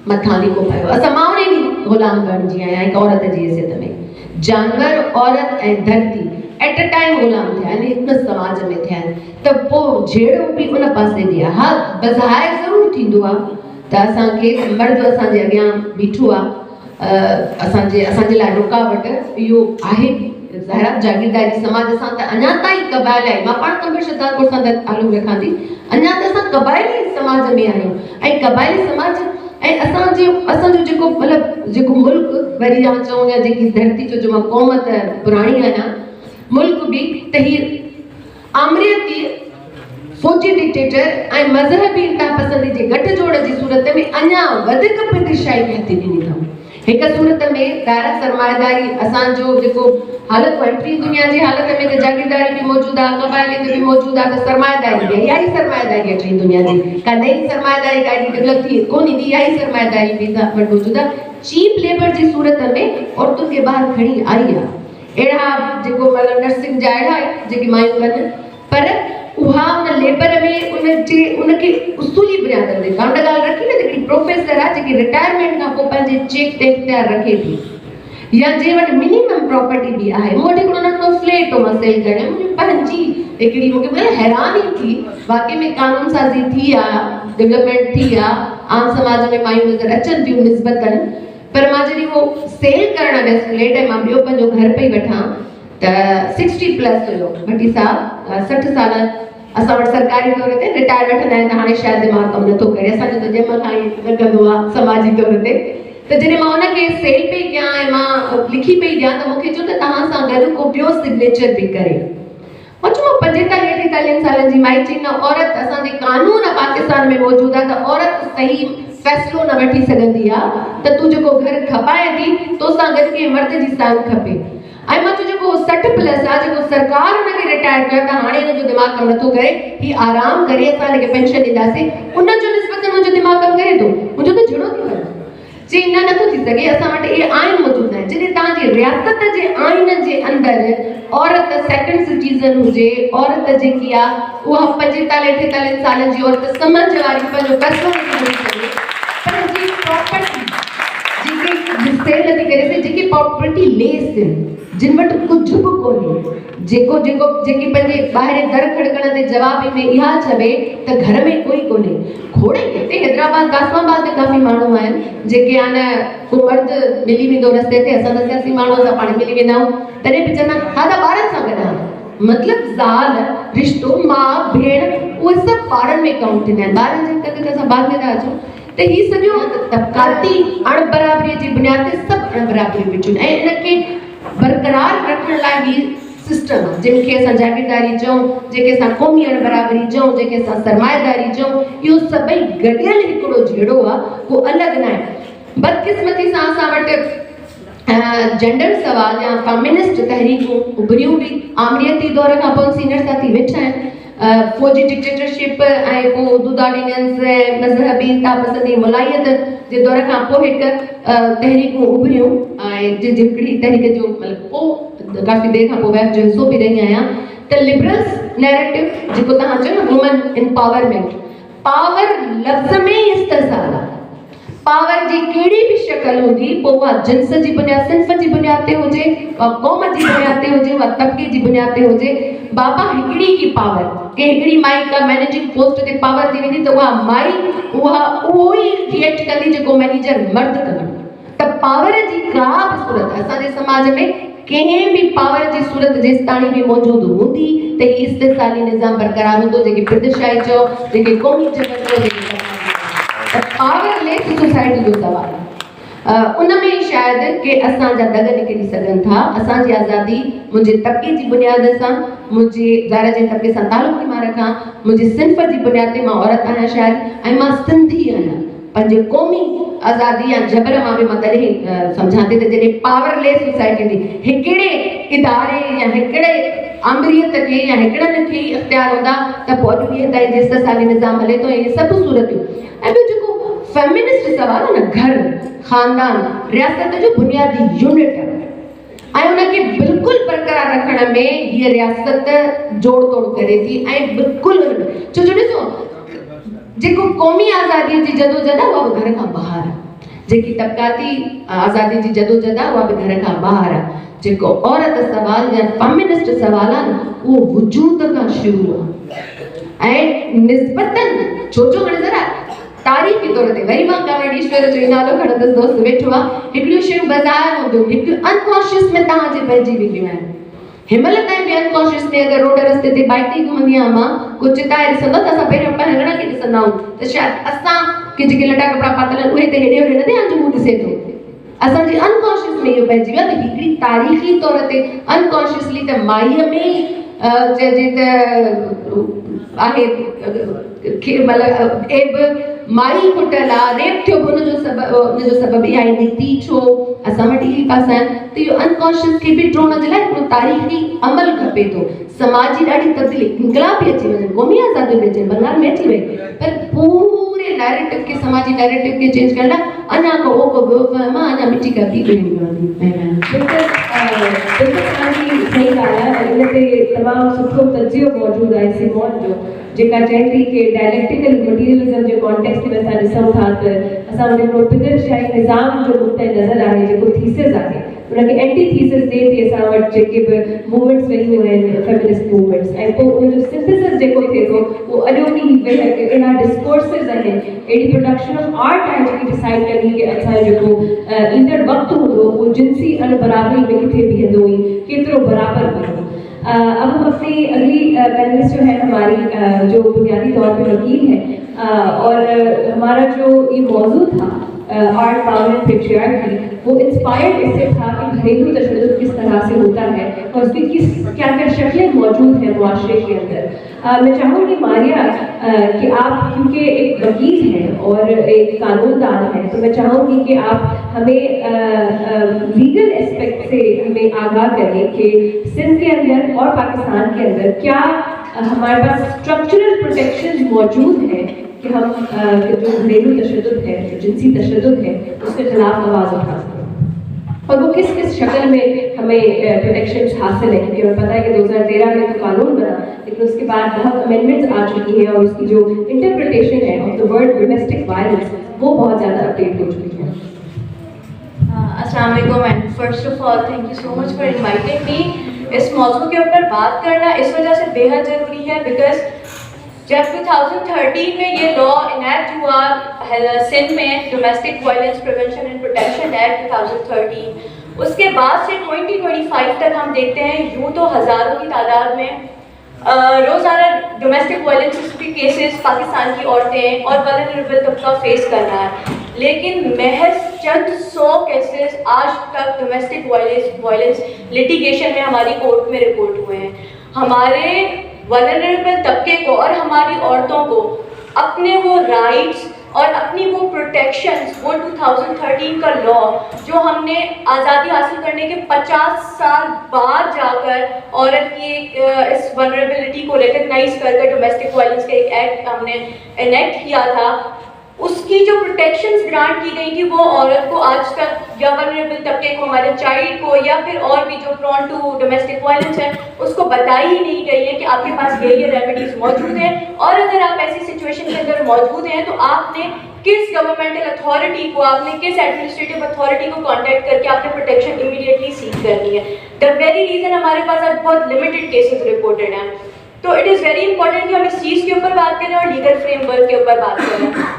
मथां निको पियो। असां मां उन ॾींहुं ग़ुलाम बणिजी आहियां हिकु औरत जी हैसियत में। जानवर, औरत ऐं धरती एट अ टाइम ग़ुलाम थिया आहिनि, हिकु समाज में थिया आहिनि, त पोइ जहिड़ो बि उन पासे बि आहे। हा बज़ाहिर ज़रूरु थींदो आहे त असांखे मर्द असांजे अॻियां बीठो आहे, असांजे लाइ रुकावट इहो आहे। ज़ाहिर जागीरदारी समाज सां त अञा ताईं क़बाइल आहे, मां पाण कंबर शतारपुर सां तालुक़ रखां थी, अञा त असां क़बाइली समाज में आहियूं ऐं क़बाइली समाज ऐं असांजो जेको मतिलबु जेको मुल्क वरी या चऊं या जेकी धरती जो मां क़ौम त पुराणी आहियां, मुल्क बि त हीअ आमरियती फौजी डिक्टेटर ऐं मज़हबी इंतहा पसंदी जे गठजोड़ जी सूरत में अञा वधीक प्रतिशाई हथी ॾिनी अथऊं। हिकु सूरत में डायरेक्ट सरमाएदारी असांजो जेको हालत टी दुनिया जी हालत में त जागीरदारी बि मौजूदु आहे, क़बाइलियत बि मौजूदु आहे, त सरमाएदारी बि इहा ई सरमाएदारी आहे टी दुनिया जी। का नई सरमाएदारी का डेवलप थी कोन ईंदी, इहा ई सरमाएदारी बि वटि मौजूदु आहे। चीप लेबर जी सूरत में औरतुनि खे ॿाहिरि खणी आई आहे, अहिड़ा जेको मतिलबु नर्सिंग जा अहिड़ा जेकी मायूं कनि, पर उहा उन लेबर में उनखे उसूली बुनियादनि ते काउंट ॻाल्हि रखी न, हिकिड़ी प्रोफेसर आहे जेकी रिटायरमेंट खां पोइ पंहिंजे चेक ते इख्तियार रखे थी, या जे वटि मिनिमम प्रॉपर्टी बि आहे। मूं वटि हिकिड़ो नंढो फ्लैट हो मां सेल करे, मुंहिंजी पंहिंजी हिकिड़ी, मूंखे मतलब हैरानी थी, वाकई में कानून साज़ी थी आहे, डेवलपमेंट थी आहे, आम समाज में मायूं नज़र अचनि थियूं निस्बतन, पर मां जॾहिं उहो सेल करणु वियसि फ्लैट ऐं मां ॿियो पंहिंजो घर पई वठां त 60+ हुयो, भटी साहब 60 साल असां वटि सरकारी तौर ते रिटायर वठंदा आहिनि, त हाणे शायदि दिमाग़ कमु नथो करे, असांजो त जंहिं खां ई लॻंदो आहे समाजी तौर ते। त जॾहिं मां हुनखे सेल पई कयां ऐं मां लिखी पई ॾियां त मूंखे चयो त तव्हां सां गॾु को ॿियो सिग्नेचर बि करे। मां चयो 45-48 सालनि जी माई, चई न औरत असांजे कानून पाकिस्तान में मौजूदु आहे त औरत सही फ़ैसिलो न वठी सघंदी आहे, त तूं जेको घर खपाए थी तोसां गॾु कंहिं मर्द जी साइन खपे। ऐं मां चयो जेको 60+ आहे, जेको सरकार हुनखे रिटायर कयो त हाणे हिनजो दिमाग़ कमु नथो करे, ही आराम करे असां हिनखे पेंशन ॾींदासीं, उनजो निस्बत मुंहिंजो दिमाग़ कमु करे थो, मुंहिंजो त जुड़ो थी वञे। चई न नथो थी सघे, असां वटि इहे आइन मौजूदु आहिनि। जॾहिं तव्हांजी रियासत जे आइन जे अंदरि औरत सेकंड सिटीज़न हुजे, औरत जेकी आहे उहा 45-48 सालनि जी औरत समझ वारी पंहिंजो फ़ैसिलो नथी करे सघे, पंहिंजी प्रॉपर्टी जेके सेल नथी करे सघे, जेकी प्रॉपर्टी लेस जिन वटि कुझु बि कोन्हे, जेकी पंहिंजे ॿाहिरि दर खड़कण ते जवाब में इहा चवे त घर में कोई कोन्हे। खोड़े हिते हैदराबाद कासमाबाद में काफ़ी माण्हू आहिनि जेके हाणे को मर्द मिली वेंदो रस्ते ते, असां त सियासी माण्हू असां पाण मिली वेंदा आहियूं, तॾहिं बि चवंदा हा त ॿारनि सां गॾु आहे, मतिलबु ज़ाल रिश्तो माउ भेण उहे सभु ॿारनि में काउंट थींदा आहिनि। ॿारनि जे करे त असां बाद में था अचूं, त हीअ सॼो तबक़ाती अणबराबरीअ जी बुनियाद ते सभु अणबराबरियूं बीठियूं आहिनि ऐं इनखे बरक़रार रखण लाइ ही सिस्टम जिनखे असां जागीरदारी चऊं, जेके असां क़ौमी अणबराबरी चऊं, जेके असां सरमाएदारी चऊं, इहो सभई गॾियल हिकिड़ो जहिड़ो आहे, को अलॻि न आहे। बदकिस्मती सां असां वटि जेंडर सवाल या फेमिनिस्ट तहरीकूं उभरियूं बि आमरियती दौर खां पोइ सीनियर साथी वेठा आहिनि, फौजी डिक्टेटरशिप ऐं पोइ हुदूद ऑर्डिनेंस ऐं मज़हबी तापसंदी मुलाहियत जे दौर खां पोइ हिकु तहरीकूं उभरियूं ऐं हिकिड़ी तहरीक जो मतिलबु पोइ काफ़ी देरि खां पोइ वैफ जो हिसो बि रही आहियां त लिबरल्स नैरेटिव जेको तव्हां चयो न वुमन एम्पावरमेंट, पावर लफ़्ज़ में ई इस्तेसाल आहे। पावर जी कहिड़ी बि शक्ल हूंदी, पोइ उहा जिन्स जी बुनियाद सिंफ़ जी बुनियाद ते हुजे, क़ौम जी बुनियाद ते हुजे, तबके जी बुनियाद ते हुजे, बाबा हिकिड़ी ई पावर के हिकिड़ी माई का मैनेजिंग पोस्ट ते पावर थी वेंदी त उहा माई उहो ई रिएक्ट कंदी जेको मैनेजर मर्द कंदो। त पावर जी का बि सूरत असांजे समाज में कंहिं बि पावर जी सूरत जेसि ताईं बि मौजूदु हूंदी त ही इस्तेसाली निज़ाम बरक़रार हूंदो, जेके प्रदर्शाई चओ, जेके क़ौमी जबत चओ, पावरलेस सोसाइटी जो सवाल उन में ई शायदि के असांजा दग निकिरी सघनि था। असांजी आज़ादी मुंहिंजे तबके जी बुनियाद सां, मुंहिंजे घर जे तबके सां तालुक़ थी मां रखां, मुंहिंजी सिंफ़ जी बुनियाद ते मां औरत आहियां शायदि, ऐं मां सिंधी आहियां। पंहिंजे क़ौमी आज़ादी या जबर मां बि मां तॾहिं सम्झां थी त जॾहिं पावरलेस सोसाइटी हूंदी, हिकिड़े इदारे या हिकिड़े आमरीत खे या हिकिड़नि खे ई इख़्तियार हूंदा त पोइ अॼु ॾींहं ताईं जेसि साली निज़ाम हले थो इहे सभु सूरतियूं। ऐं ॿियो जेको फेमिनिस्ट सवाल आहे न, घर ख़ानदान रियासत जो बुनियादी यूनिट आहे ऐं उनखे बिल्कुलु बरक़रार रखण में हीअ रियासत जोड़ तोड़ करे थी ऐं बिल्कुलु छो जो ॾिसो जेको क़ौमी आज़ादी जी जदोजहद आहे उहा बि घर खां ॿाहिरि आहे, जेकी तबकाती आज़ादी जी जदोजहद आहे उहा बि घर खां ॿाहिरि आहे। जेको औरत सवाल या फेमिनिस्ट सवाल आहे न उहो वजूद खां शुरू आहे ऐं निस्बतन छो जो हाणे ज़रा तारीख़ी तौर ते वरी मां कमल ईश्वर जो नालो खणंदसि, दोस्त वेठो आहे, हिकिड़ियूं शयूं बाज़ारि हूंदियूं हिकु अनकॉन्शियस में तव्हांजे पइजी वेंदियूं आहिनि। हिमल ताईं बि अनकॉन्शियस में अगरि रोड रस्ते ते बाइक ते घुमंदी आहियां मां, को चिताए ॾिसंदो त असां पहिरियों पहिरियों खे ॾिसंदा आहियूं त शायदि असां के जेके लटा कपिड़ा पातल आहिनि उहे त हेॾे होॾे न ध्यानु जो मूं ॾिसे थो, असांजी अनकॉन्शियस में इहो पइजी वियो आहे त हिकिड़ी तारीख़ी तौर ते अनकॉन्शियसली त माईअ में ई चइजे त आहे मतिलबु एब माई कुटल आहे, रेप थियो बि उनजो सबबु इहा ईंदी थी छो असां वटि इहे पासा आहिनि। त इहो अनकॉन्शियस खे बि ड्रोण जे लाइ हिकिड़ो तारीख़ी अमल खपे थो, समाजी ॾाढी तब्दीली इंक़लाब बि अची वञे, क़ौमी आज़ादी बि अचे, बंगाल में अची वई, पर पूरे नैरेटिव खे समाजी नैरेटिव खे चेंज करण लाइ अञा को को ॿियो मां अञा मिटी का बि घणी बिल्कुलु तव्हांजी सही ॻाल्हि आहे। इन ते तमामु सुठो तजियो मौजूदु आहे सिमोन जो, जेका चए थी कि डायलेक्टिकल मटीरियलिज़म जे कॉन्टेक्स्ट में असां ॾिसूं था त असां वटि हिकिड़ो पिदरशाही निज़ाम जो नुक़्ते नज़र आहे जेको थीसिस आहे, उनखे एंटी थीसिस ॾिए थी असां वटि जेके बि मूवमेंट्स वेंदियूं आहिनि फेमिनिस्ट मूवमेंट्स, ऐं पोइ उनजो सिंथेसिस जेको थिए थो उहो अॼोकी अहिड़ा डिस्कोर्सिस आहिनि, अहिड़ी प्रोडक्शन ऑफ आर्ट आहे जेकी डिसाइड कंदी कि असांजो जेको ईंदड़ वक़्तु हूंदो उहो जिन्सी अणबराबरी में किथे बीहंदो हुई, केतिरो बराबरि हूंदो। अब हम अपनी अगली पैनलिस्ट जो है हमारी जो बुनियादी तौर पे वकील है और हमारा जो ये मौजू था आर्ट पावर एंड पेट्रियार्की, वो इंस्पायर्ड इससे था कि घरेलू तशद्दुद किस तरह से होता है और उसकी क्या क्या शक्लें मौजूद हैं मुआशरे के अंदर। मैं चाहूँगी मारिया कि आप क्योंकि एक वकील हैं और एक कानूनदान हैं, तो मैं चाहूँगी कि आप हमें लीगल एस्पेक्ट से हमें आगाह करें कि सिंध के अंदर और पाकिस्तान के अंदर क्या हमारे पास स्ट्रक्चरल प्रोटेक्शन मौजूद हैं कि हम जो घरेलू तशद्दुद है, जो जिनसी तशद्दुद है, उसके खिलाफ आवाज़ उठा सकें और वो किस किस शक्ल में हमें प्रोटेक्शन हासिल है। क्योंकि हमें पता है कि 2013 में तो कानून बना, लेकिन उसके बाद बहुत अमेंडमेंट्स आ चुकी हैं और उसकी जो इंटरप्रिटेशन है of the word domestic violence वो बहुत ज़्यादा अपडेट हो चुकी है। अस्सलाम वालेकुम and first of all thank you so much for inviting me. इस मौजू के ऊपर बात करना इस वजह से बेहद ज़रूरी है बिकॉज जब 2013 में ये लॉ इनैक्ट हुआ सिंध में, domestic violence prevention and protection act 2013, उसके बाद से 2025 तक हम देखते हैं यूँ तो हज़ारों की तादाद में रोज़ाना डोमेस्टिक वायलेंस के केसेस पाकिस्तान की औरतें और वल्नरेबल तबका फेस कर रहा है, लेकिन महज चंद 100 केसेस आज तक डोमेस्टिक वायलेंस लिटिगेशन में हमारी कोर्ट में रिपोर्ट हुए हैं। हमारे वल्नरेबल तबके को और हमारी औरतों को अपने वो राइट्स और अपनी वो प्रोटेक्शंस, वो 2013 का लॉ जो हमने आज़ादी हासिल करने के 50 साल बाद जाकर औरत की इस वनरेबिलिटी को रिकग्नाइज कर डोमेस्टिक वायलेंस का एक एक्ट हमने इनेक्ट किया था, उसकी जो प्रोटेक्शंस ग्रांट की गई थी वो औरत को आज तक या वनरेबल तबके को, हमारे चाइल्ड को या फिर और भी जो प्रोन टू डोमेस्टिक वायलेंस है उसको बताई ही नहीं गई है कि आपके पास ये रेमेडीज मौजूद हैं, और अगर आप ऐसी सिचुएशन के अंदर मौजूद हैं तो आपने किस गवर्नमेंटल अथॉरिटी को, आपने किस एडमिनिस्ट्रेटिव अथॉरिटी को कांटेक्ट करके आपने प्रोटेक्शन इमीडिएटली सीख करनी है। द वेरी रीजन हमारे पास आज बहुत लिमिटेड केसेस रिपोर्टेड हैं। तो इट इज़ वेरी इंपॉर्टेंट कि हम इस चीज़ के ऊपर बात करें और लीगल फ्रेमवर्क के ऊपर बात करें।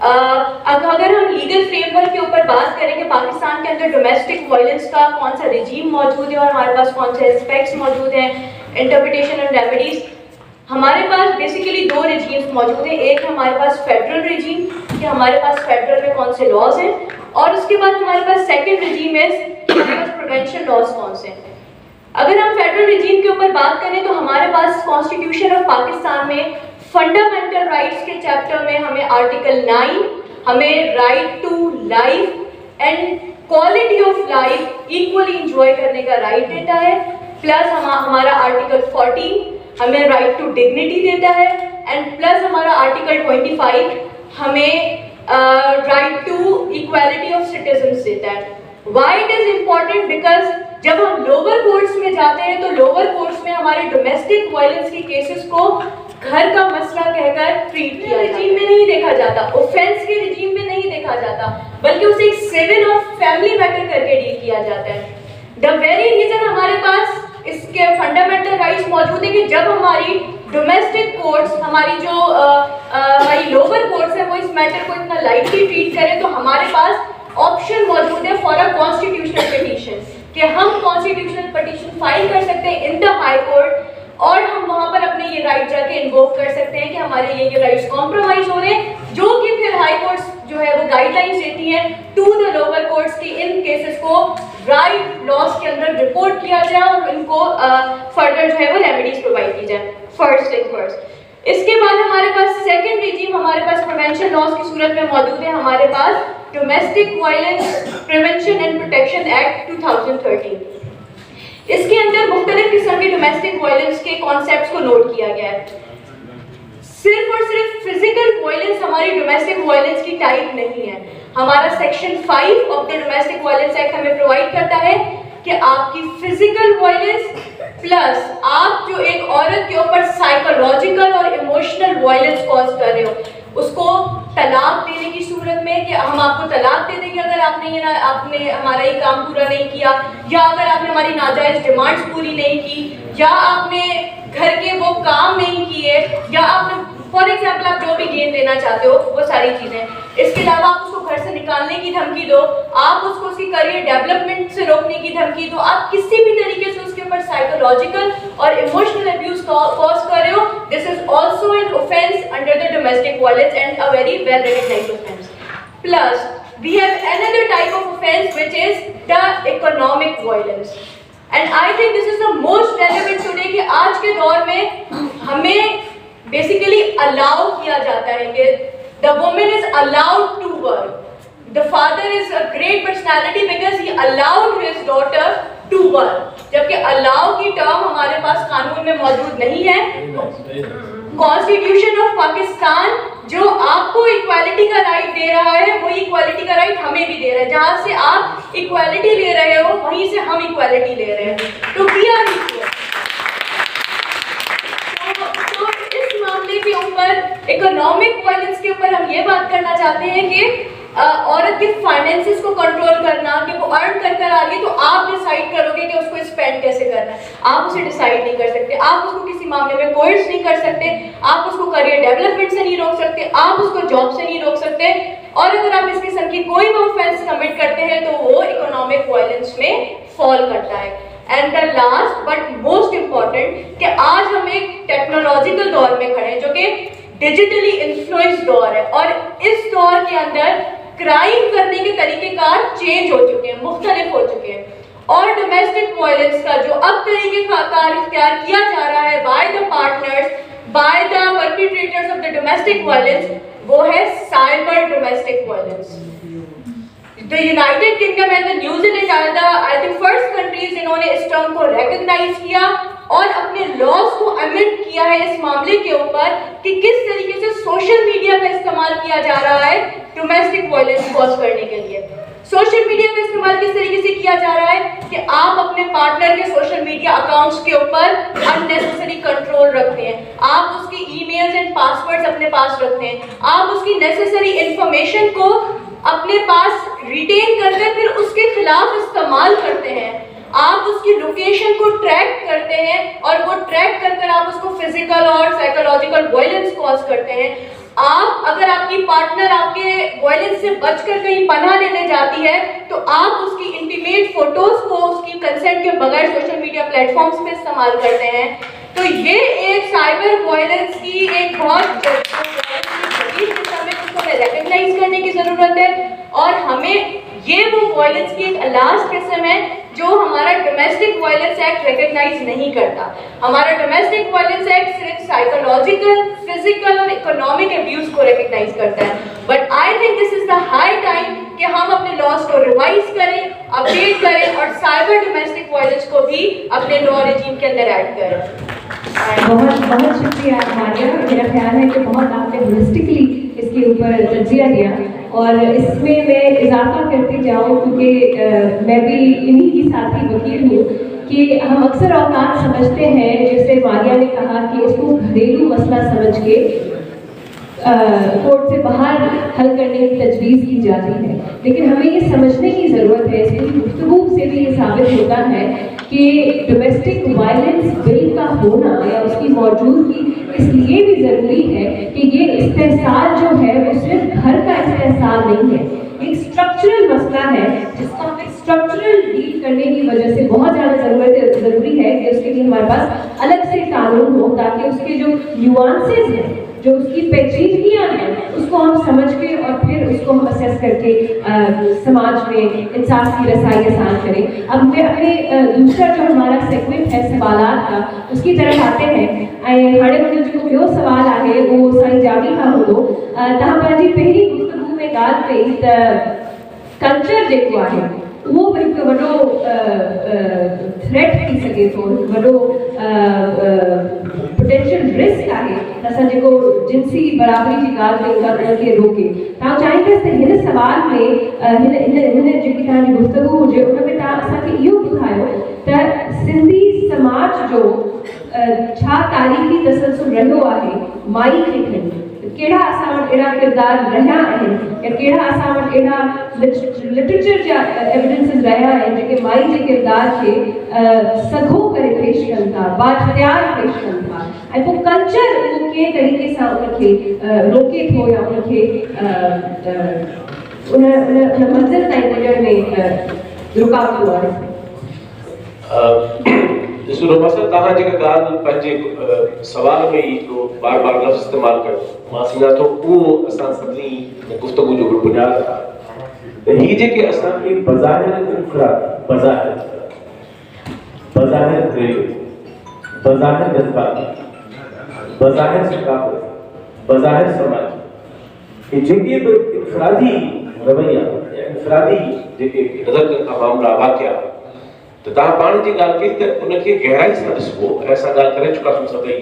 अगर हम लीगल फ्रेमवर्क के ऊपर बात करें कि पाकिस्तान के अंदर डोमेस्टिक वायलेंस का कौन सा रिजीम मौजूद है और हमारे पास कौन से एस्पेक्ट्स मौजूद हैं, इंटरप्रिटेशन एंड रेमेडीज, हमारे पास बेसिकली दो रिजीम्स मौजूद हैं। एक है हमारे पास फेडरल रिजीम कि हमारे पास फेडरल में कौन से लॉज हैं, और उसके बाद हमारे पास सेकेंड रिजीम है कि हमारे पास प्रिवेंशन लॉज कौन से हैं। अगर हम फेडरल रिजीम के ऊपर बात करें तो हमारे पास कॉन्स्टिट्यूशन ऑफ पाकिस्तान में फंडामेंटल राइट्स के चैप्टर में हमें आर्टिकल 9 हमें right to life and quality of life equally enjoy करने का राइट देता है, प्लस हमारा आर्टिकल 14 हमें राइट टू डिग्निटी देता है, एंड प्लस हमारा आर्टिकल 25 हमें right to equality of citizens देता है। Why it is important? Because जब हम लोअर कोर्ट्स में जाते हैं तो लोअर कोर्ट्स में हमारे डोमेस्टिक वायलेंस के केसेस को घर का मसला कहकर ट्रीट किया रिजीम में नहीं देखा जाता, ऑफेंस के रिजीम में नहीं देखा जाता, बल्कि उसे एक सिविल और फैमिली मैटर करके डील किया जाता है। द वेरी रीजन हमारे पास इसके फंडामेंटल राइट्स मौजूद है कि जब हमारी डोमेस्टिक कोर्ट्स, हमारी जो हमारी लोअर कोर्ट्स है वो इस मैटर को इतना लाइटली ट्रीट करें, तो हमारे पास ऑप्शन मौजूद है फॉर अ कॉन्स्टिट्यूशनल पिटीशन कि हम कॉन्स्टिट्यूशनल पिटीशन फाइल कर सकते हैं इन द हाई कोर्ट, और हम वहां पर अपने ये राइट जाके इन्वोक कर सकते हैं कि हमारे ये राइट्स कॉम्प्रोमाइज हो रहे हैं, जो कि फिर हाई कोर्ट्स जो है वो गाइडलाइंस देती हैं टू द लोअर कोर्ट्स की इन केसेस को राइट लॉस के अंदर रिपोर्ट किया जाए और इनको फर्दर जो है वो रेमेडीज प्रोवाइड की जाए। First thing first. इसके बाद हमारे पास सेकेंड रिजीम हमारे पास प्रिवेंशन लॉस की सूरत में मौजूद है। हमारे पास domestic violence prevention and protection act 2013। इसके अंदर मुख्तलिफ किस्म के डोमेस्टिक वायलेंस के कॉन्सेप्ट्स को नोट किया गया है। सिर्फ और सिर्फ फिजिकल वायलेंस हमारी डोमेस्टिक वायलेंस की टाइप नहीं है। हमारा section 5 of the domestic violence act हमें प्रोवाइड करता है कि आपकी फिजिकल वायलेंस प्लस आप जो एक औरत के ऊपर साइकोलॉजिकल और इमोशनल वायलेंस कॉज कर रहे हो, उसको तलाक देने की सूरत में कि हम आपको तलाक दे देंगे अगर आपने हमारा ये काम पूरा नहीं किया, या अगर आपने हमारी नाजायज डिमांड्स पूरी नहीं की, या आपने घर के वो काम नहीं किए, या आपने फॉर एग्जाम्पल आप जो भी गेम देना चाहते हो वो सारी चीज़ें। इसके अलावा आप उसको घर से निकालने की धमकी दो, आप उसको उसकी करियर डेवलपमेंट से रोकने की धमकी दो, आप किसी भी तरीके से उसके ऊपर साइकोलॉजिकल और इमोशनल अब्यूज कॉज कर रहे हो, this is also an offence under the domestic violence and a very well recognised offence. Plus we have another type of offense which is the economic violence, and I think this is the most relevant today कि आज के दौर में हमें basically allow किया जाता है कि the woman is allowed to work, the father is a great personality because he allowed his daughter to work, जबकि allow की टर्म हमारे पास कानून में मौजूद नहीं है। कॉन्स्टिट्यूशन ऑफ पाकिस्तान जो आपको इक्वालिटी का राइट दे रहा है वो इक्वालिटी का राइट हमें भी दे रहा है। जहाँ से आप इक्वालिटी ले रहे हो वहीं से हम इक्वालिटी ले रहे हैं, तो वी आर इक्वल। तो इस मामले के ऊपर इकोनॉमिक वायलेंस के ऊपर हम ये बात करना चाहते हैं कि औरत के फाइनेंसेस को कंट्रोल करना, कि वो अर्न कर आ रही है तो आप डिसाइड करोगे कि उसको स्पेंड कैसे करना है। आप उसे डिसाइड नहीं कर सकते, आप उसको किसी मामले में कोर्स नहीं कर सकते, आप उसको करियर डेवलपमेंट से नहीं रोक सकते, आप उसको जॉब से नहीं रोक सकते, और अगर आप इस किस्म की कोई भी ऑफेंस कमिट करते हैं तो वो इकोनॉमिक वायलेंस में फॉल करता है। And the last but most important कि आज हम एक टेक्नोलॉजिकल दौर में खड़े हैं जो कि डिजिटली इन्फ्लुएंस दौर है, और इस दौर के अंदर क्राइम करने के तरीकेकार चेंज हो चुके हैं, मुख्तलिफ हो चुके हैं, और डोमेस्टिक वायलेंस का जो अब तरीकेकार इख्तियार किया जा रहा है by the partners, by the perpetrators of the domestic violence, वो है cyber domestic violence. The United Kingdom and the New Zealand are the I think first countries जिन्होंने इस टर्म को रिकॉग्नाइज किया और अपने लॉज को अमेंड किया है इस मामले के ऊपर कि किस तरीके से सोशल मीडिया का इस्तेमाल किया जा रहा है डोमेस्टिक वायलेंस कॉज करने के लिए। सोशल मीडिया का इस्तेमाल किस तरीके से किया जा रहा है कि आप अपने पार्टनर के सोशल मीडिया अकाउंट्स के ऊपर अननेसेसरी कंट्रोल रखते हैं, आप उसकी ईमेल्स एंड पासवर्ड्स अपने पास रखते हैं, आप उसकी नेसेसरी इंफॉर्मेशन को अपने पास रिटेन करते हैं, फिर उसके खिलाफ इस्तेमाल करते हैं, आप उसकी लोकेशन को ट्रैक करते हैं और वो ट्रैक कर आप उसको फिजिकल और साइकोलॉजिकल वायलेंस कॉज करते हैं। आप अगर आपकी पार्टनर आपके वायलेंस से बचकर कहीं पनाह लेने जाती है तो आप उसकी इंटीमेट फोटोज को उसकी कंसेंट के बगैर सोशल मीडिया प्लेटफॉर्म्स पे इस्तेमाल करते हैं। तो ये एक साइबर वायलेंस की एक बहुत हमें रिकॉग्नाइज करने की जरूरत है और हमें ये वो वायलेंस की एक लास्ट किस्म है जो हमारा डोमेस्टिक वायलेंस एक्ट रिकॉग्नाइज नहीं करता। हमारा डोमेस्टिक वायलेंस एक्ट सिर्फ साइकोलॉजिकल, फिजिकल और इकोनॉमिक अब्यूज को रिकॉग्नाइज करता है। But I think this is the high time कि हम अपने लॉज को रिवाइज करें, अपडेट करें और साइबर डोमेस्टिक वायलेंस को भी अपने लॉ रेजिम के अंदर ऐड करें। बहुत बहुत शुक्रिया मारिया। मेरा ख्याल है कि बहुत आपने होलिस्टिकली इसके ऊपर तजिया दिया और इसमें मैं इजाफा करती जाऊँ क्योंकि मैं भी इन्हीं की साथी वकील हूँ कि हम अक्सर औकात समझते हैं, जैसे मारिया ने कहा कि इसको घरेलू मसला समझ के कोर्ट से बाहर हल करने की तजवीज़ की जाती है, लेकिन हमें ये समझने की ज़रूरत है, इसकी गुफ्तगू से भी ये साबित होता है कि डोमेस्टिक वायलेंस बिल का होना या उसकी मौजूदगी इसलिए भी ज़रूरी है कि ये इस्तेहसाल जो है वो सिर्फ घर का इस्तेहसाल नहीं है, एक स्ट्रक्चरल मसला है जिसको हमें स्ट्रक्चरल डील करने की वजह से बहुत ज़्यादा ज़रूरी है कि उसके लिए हमारे पास अलग से कानून हो ताकि उसके जो न्यूआंसेस हैं, जो उसकी पेचीदगियाँ हैं, उसको हम समझ के और फिर उसको हम असेस करके समाज में इंसाफ की रसाई आसान करें। अब मैं अपने दूसरा जो हमारा सेगमेंट है सवालात का, उसकी तरफ आते हैं। हाणे मुझे जो ॿियो सवाल आहे वो साईं जागी खां हूंदो। तव्हां पंहिंजी पहिरीं गुफ़्तगू में ॻाल्हि कई त कल्चर जेको आहे उहो बि हिकु वॾो थ्रेट थी सघे थो, वॾो पोटेंशियल रिस्क आहे असां जेको जिन्सी बराबरी जी ॻाल्हि कयूं था उनखे रोके। तव्हां चाहींदसि त हिन सवाल में हिन जेकी तव्हांजी गुफ़्तगू हुजे उन में तव्हां असांखे इहो ॿुधायो त सिंधी समाज जो छा तारीख़ी तसलसल रहियो आहे माई खे खणी, कहिड़ा असां वटि अहिड़ा किरदार रहिया आहिनि या कहिड़ा असां वटि अहिड़ा लिटरेचर जा एविडेंसिस रहिया आहिनि जेके माई जे किरदार खे सघो करे पेश कनि था, बाख्तियार पेश कनि था, ऐं पोइ कल्चर उहो कंहिं तरीक़े सां उनखे रोके थो या उनखे उन मंज़िल ताईं वञण में रुकावटूं आहे। ॾिसो रोमा तव्हां जेका ॻाल्हि पंहिंजे सवाल में ई बार बार लफ़्ज़ इस्तेमालु कयो, मां सम्झां थो उहो असां सभिनी गुफ़्तगू जो बुनियाद आहे त हीअ जेके असांखे बज़ाहिर इनफ़राद, बज़ाहिर घरेलू, बज़ाहिर जज़्बाती, बज़ाहिर सक़ाफ़त, बज़ाहिर समाजी, ये जेके बि इनफ़रादी रवैया या इनफ़रादी जेके नज़र कनि था मामला वाक़िया तो तव्हां पाण जी ॻाल्हि कई त उनखे गहराई सां ॾिसबो, असां ॻाल्हि करे चुका आहियूं सभई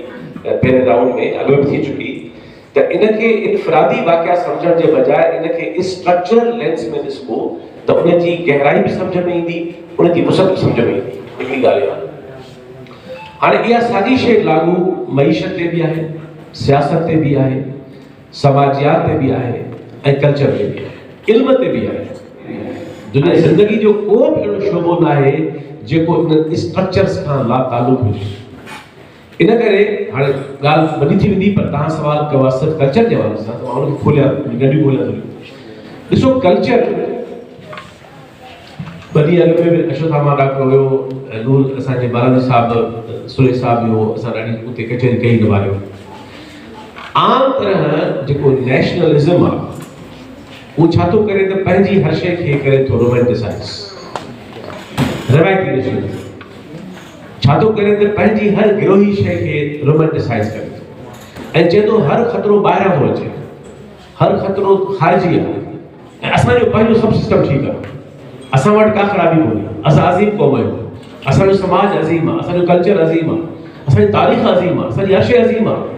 पहिरें राउंड में, अॻु में थी चुकी, त इनखे इनफ़रादी वाक़िया सम्झण जे बजाय इनखे स्ट्रक्चरल लेंस में ॾिसबो त उनजी गहराई बि सम्झ में ईंदी, उनजी वुसअत बि सम्झ में ईंदी। हिकिड़ी ॻाल्हि आहे। हाणे इहा साॻी शइ लागू मईशत ते बि आहे, सियासत ते बि आहे, समाजियात ते बि आहे ऐं कल्चर ते बि आहे, इल्म ते बि आहे। दुनिया ज़िंदगी जो को बि अहिड़ो शोबो न आहे जेको इन स्ट्रक्चर्स खां लातालुक हुजे। इन करे हाणे ॻाल्हि वॾी थी वेंदी, पर तव्हां सवाल कयो सिर्फ़ु कल्चर जे हवाले सां, मां उनखे खोलिया नंढियूं खोलिया थोरियूं। ॾिसो कल्चर वॾी अॻु में बि अशोथामा डॉक्टर हुयो, नूर असांजे बालाजी साहिबु, सुरेश साहिबु हुयो, असां ॾाढी उते कचहरी कई निभारियो। आम तरह जेको नेशनलिज़म आहे वो छा थो करे त पंहिंजी हर शइ खे करे थो रोमेंटिसाइज़, रवायती नेशनलिज़म छा थो करे त पंहिंजी हर गिरोही शइ खे रोमेंटिसाइज़ करे थो ऐं चए थो हर ख़तरो ॿाहिरां थो अचे, हर ख़तरो ख़ारिजी आहे ऐं असांजो पंहिंजो सभु सिस्टम ठीकु आहे, असां वटि का ख़राबी कोन्हे, असां अज़ीम क़ौम आहियूं, असांजो समाज अज़ीम आहे, असांजो कल्चर अज़ीम आहे, असांजी तारीख़ अज़ीम आहे, असांजी हर शइ अज़ीम आहे।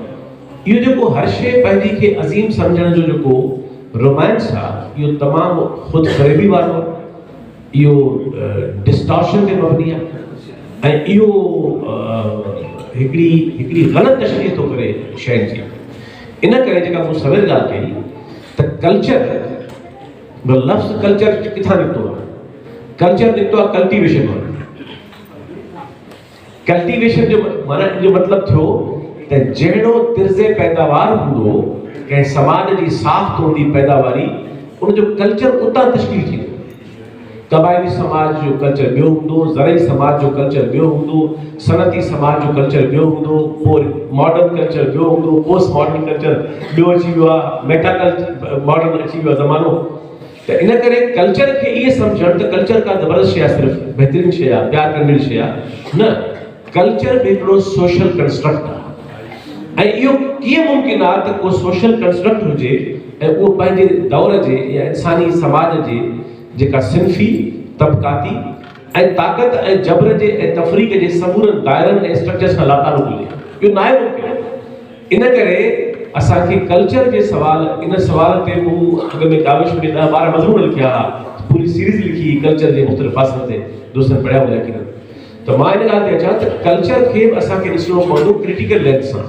इहो जेको हर शइ पंहिंजी खे अज़ीम सम्झण जो जेको रोमांस आहे इहो तमामु ख़ुदि ग़रीबी वारो आहे, इहो डिस्टॉर्शन ते मबनी आहे ऐं इहो हिकिड़ी ग़लति तशरीह थो करे शयुनि जी। इन करे जेका मूं सवेल ॻाल्हि कई त कल्चर, लफ़्ज़ कल्चर किथां निकितो आहे? कल्चर निकितो आहे कल्टीवेशन मां। कल्टीवेशन जो माना जो मतिलबु थियो त जहिड़ो तिर्ज़े पैदावार हूंदो कंहिं समाज जी साफ़ हूंदी पैदावारी, उनजो कल्चर उतां तश्कील थींदो। कबायली समाज जो कल्चर ॿियो हूंदो, ज़रई समाज जो कल्चर ॿियो हूंदो, सनती समाज जो कल्चर ॿियो हूंदो, पोइ मॉडर्न कल्चर ॿियो हूंदो, पोस्ट मॉडर्न कल्चर ॿियो अची वियो आहे, मेटा कल्चर मॉडर्न अची वियो आहे ज़मानो। त इन करे कल्चर खे इहे सम्झणु त कल्चर का ज़बरदस्त शइ आहे, सिर्फ़ु बहितरीनु शइ आहे, प्यार करण जी शइ आहे, न, कल्चर बि हिकिड़ो सोशल कंस्ट्रक्ट आहे। ऐं इहो कीअं मुमकिन आहे त को सोशल कंस्ट्रक्ट हुजे ऐं उहो पंहिंजे दौर जे या इंसानी समाज जे जेका सिन्फ़ी, तबक़ाती ऐं ताक़त ऐं जबर जे ऐं तफ़रीक़ जे समूरनि दायरनि ऐं स्ट्रक्चर्स खां लातालुक़ हुजे, इहो नाहे मुमकिन। इन करे असांखे कल्चर जे सवाल, इन सवाल ते मूं अॻ में काविश में 10-12 मज़मून लिखिया हुआ, पूरी सीरीज़ लिखी कल्चर जे मुख़्तलिफ़ पासनि ते, दोस्तनि पढ़िया हुआ कि न। त मां इन ॻाल्हि ते अचां त कल्चर खे असांखे ॾिसणो पवंदो क्रिटिकल लेंस सां,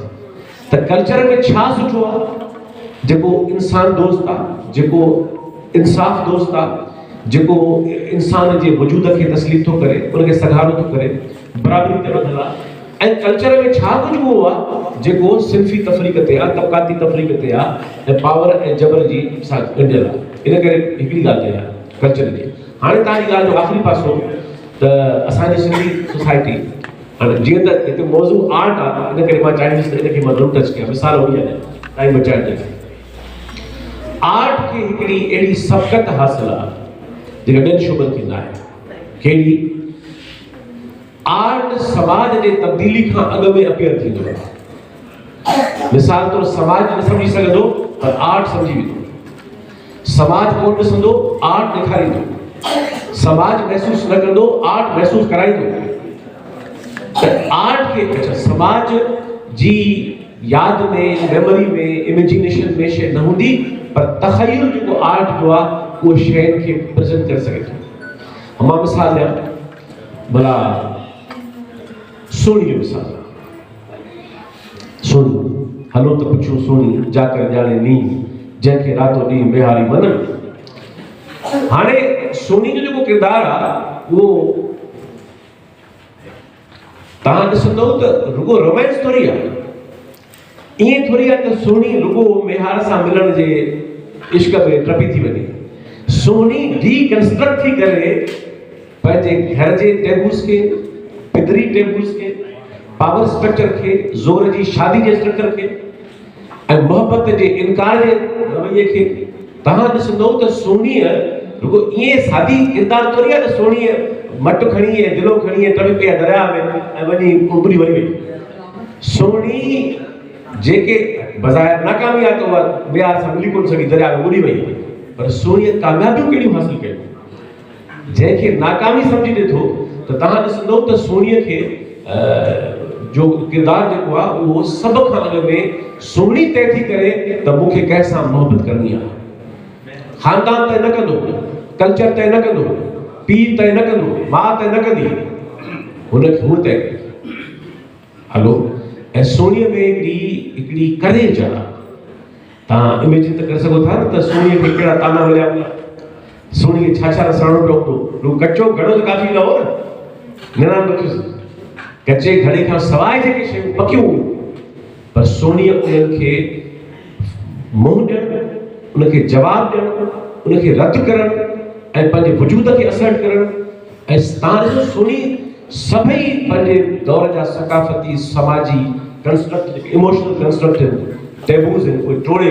त कल्चर में छा सुठो आहे जेको इंसान दोस्त आहे, जेको इंसाफ़ दोस्त आहे, जेको इंसान जे वजूद खे तस्लीम थो करे, उनखे सगारो थो करे, बराबरी ते ॿधल आहे। ऐं कल्चर में छा कुझु उहो आहे जेको सिन्फ़ी तफ़रीक़ ते आहे, तबक़ाती तफ़रीक़ ते आहे ऐं पावर ऐं जबर जी सां ॻंढियल आहे। इन करे हिकिड़ी ॻाल्हि आहे कल्चर जी। हाणे तव्हांजी ॻाल्हि जो आख़िरी पासो त असांजी सिंधी सोसाइटी, हाणे जीअं त हिते मौज़ू आर्ट आहे, इन करे मां चाहींदुसि त इनखे मां ज़रूरु टच कयां, मिसाल वठी आहे टाइम बचाइण जे लाइ। आर्ट खे हिकिड़ी अहिड़ी सबक़त हासिलु आहे जेका ॿियनि शोबनि खे न आहे। कहिड़ी? आर्ट समाज जे तब्दीली खां अॻु में अपीयर थींदो आहे। मिसाल तौर समाज न सम्झी सघंदो पर आर्ट सम्झी वेंदो, समाज कोन ॾिसंदो, आर्ट ॾेखारींदो, समाज महसूस न कंदो, आर्ट महसूस कराईंदो। त आर्ट खे अच्छा समाज जी यादि में, मेमोरी में, इमेजिनेशन में शइ न हूंदी, पर तख़य्युल जेको आर्ट जो आहे उहो शयुनि खे प्रेज़ेंट करे सघे थो। मां मिसाल ॾियां, भला सोणी जो मिसाल, सोणी, हलो त पुछो सोणी, जाकर ॼाणे नीं, जंहिंखे रातो ॾींहुं बिहारी मननि। हाणे सोनी जो जेको किरदारु आहे उहो तव्हां ॾिसंदो त रुगो रोमांस थोरी आहे, ईअं थोरी आहे त सोनी रुगो मेहार सां मिलण जे इश्क में टपी थी वञे। सोनी डीकंस्ट्रक्ट थी करे पंहिंजे घर जे टेबूस खे, पिदरी टेबूस खे, पावर स्ट्रक्चर खे, ज़ोर जी शादी जे स्ट्रक्चर खे ऐं मोहब्बत जे इनकार जे रवैये खे तव्हां ॾिसंदो त सोनीअ रुगो ईअं सादी किरदारु थोरी आहे त सोनीअ मट खणी ऐं दिलो खणी ऐं टपी पई दरिया में ऐं वञी उबरी वञी वई। सोनी जेके बज़ाहिर नाकामी आहे त उहा ॿिया सां मिली कोन सघी, दरिया में उॾी वई, पर सोनीअ कामयाबियूं कहिड़ियूं हासिल कयूं? जंहिंखे नाकामी सम्झी ॾिठो त तव्हां ॾिसंदो त सोनीअ खे जो किरदारु जेको आहे उहो सभ खां अॻु में सोनी तय थी करे त मूंखे कंहिंसां मोहबत करणी आहे। ख़ानदान तय न कंदो, कल्चर तय न कंदो, पीउ तय न कंदो, माउ तय न कंदी, हुनखे हू तय कंदी। हलो, ऐं सोनीअ में हिकिड़ी करेज आहे। तव्हां इमेजिन त करे सघो था न त सोनीअ खे कहिड़ा ताना मिलिया हूंदा, सोनीअ खे छा छा रसणो पियो हूंदो। कचो घड़ो त काफ़ी न हो न, निरान रखियुसि, कचे घड़े खां सवाइ जेके शयूं पकियूं हुयूं, पर सोनीअ उन्हनि खे मुंहुं ॾियणु, उनखे जवाबु ॾियणु, उनखे रद्द करणु ऐं पंहिंजे वजूद खे असर करणु। ऐं तव्हां ॾिसो सोनी सभई पंहिंजे दौर जा सकाफ़ती, समाजी कंस्ट्रक्ट, जेके इमोशनल कंस्ट्रक्ट आहिनि, टेबूज़ आहिनि, उहे टोड़े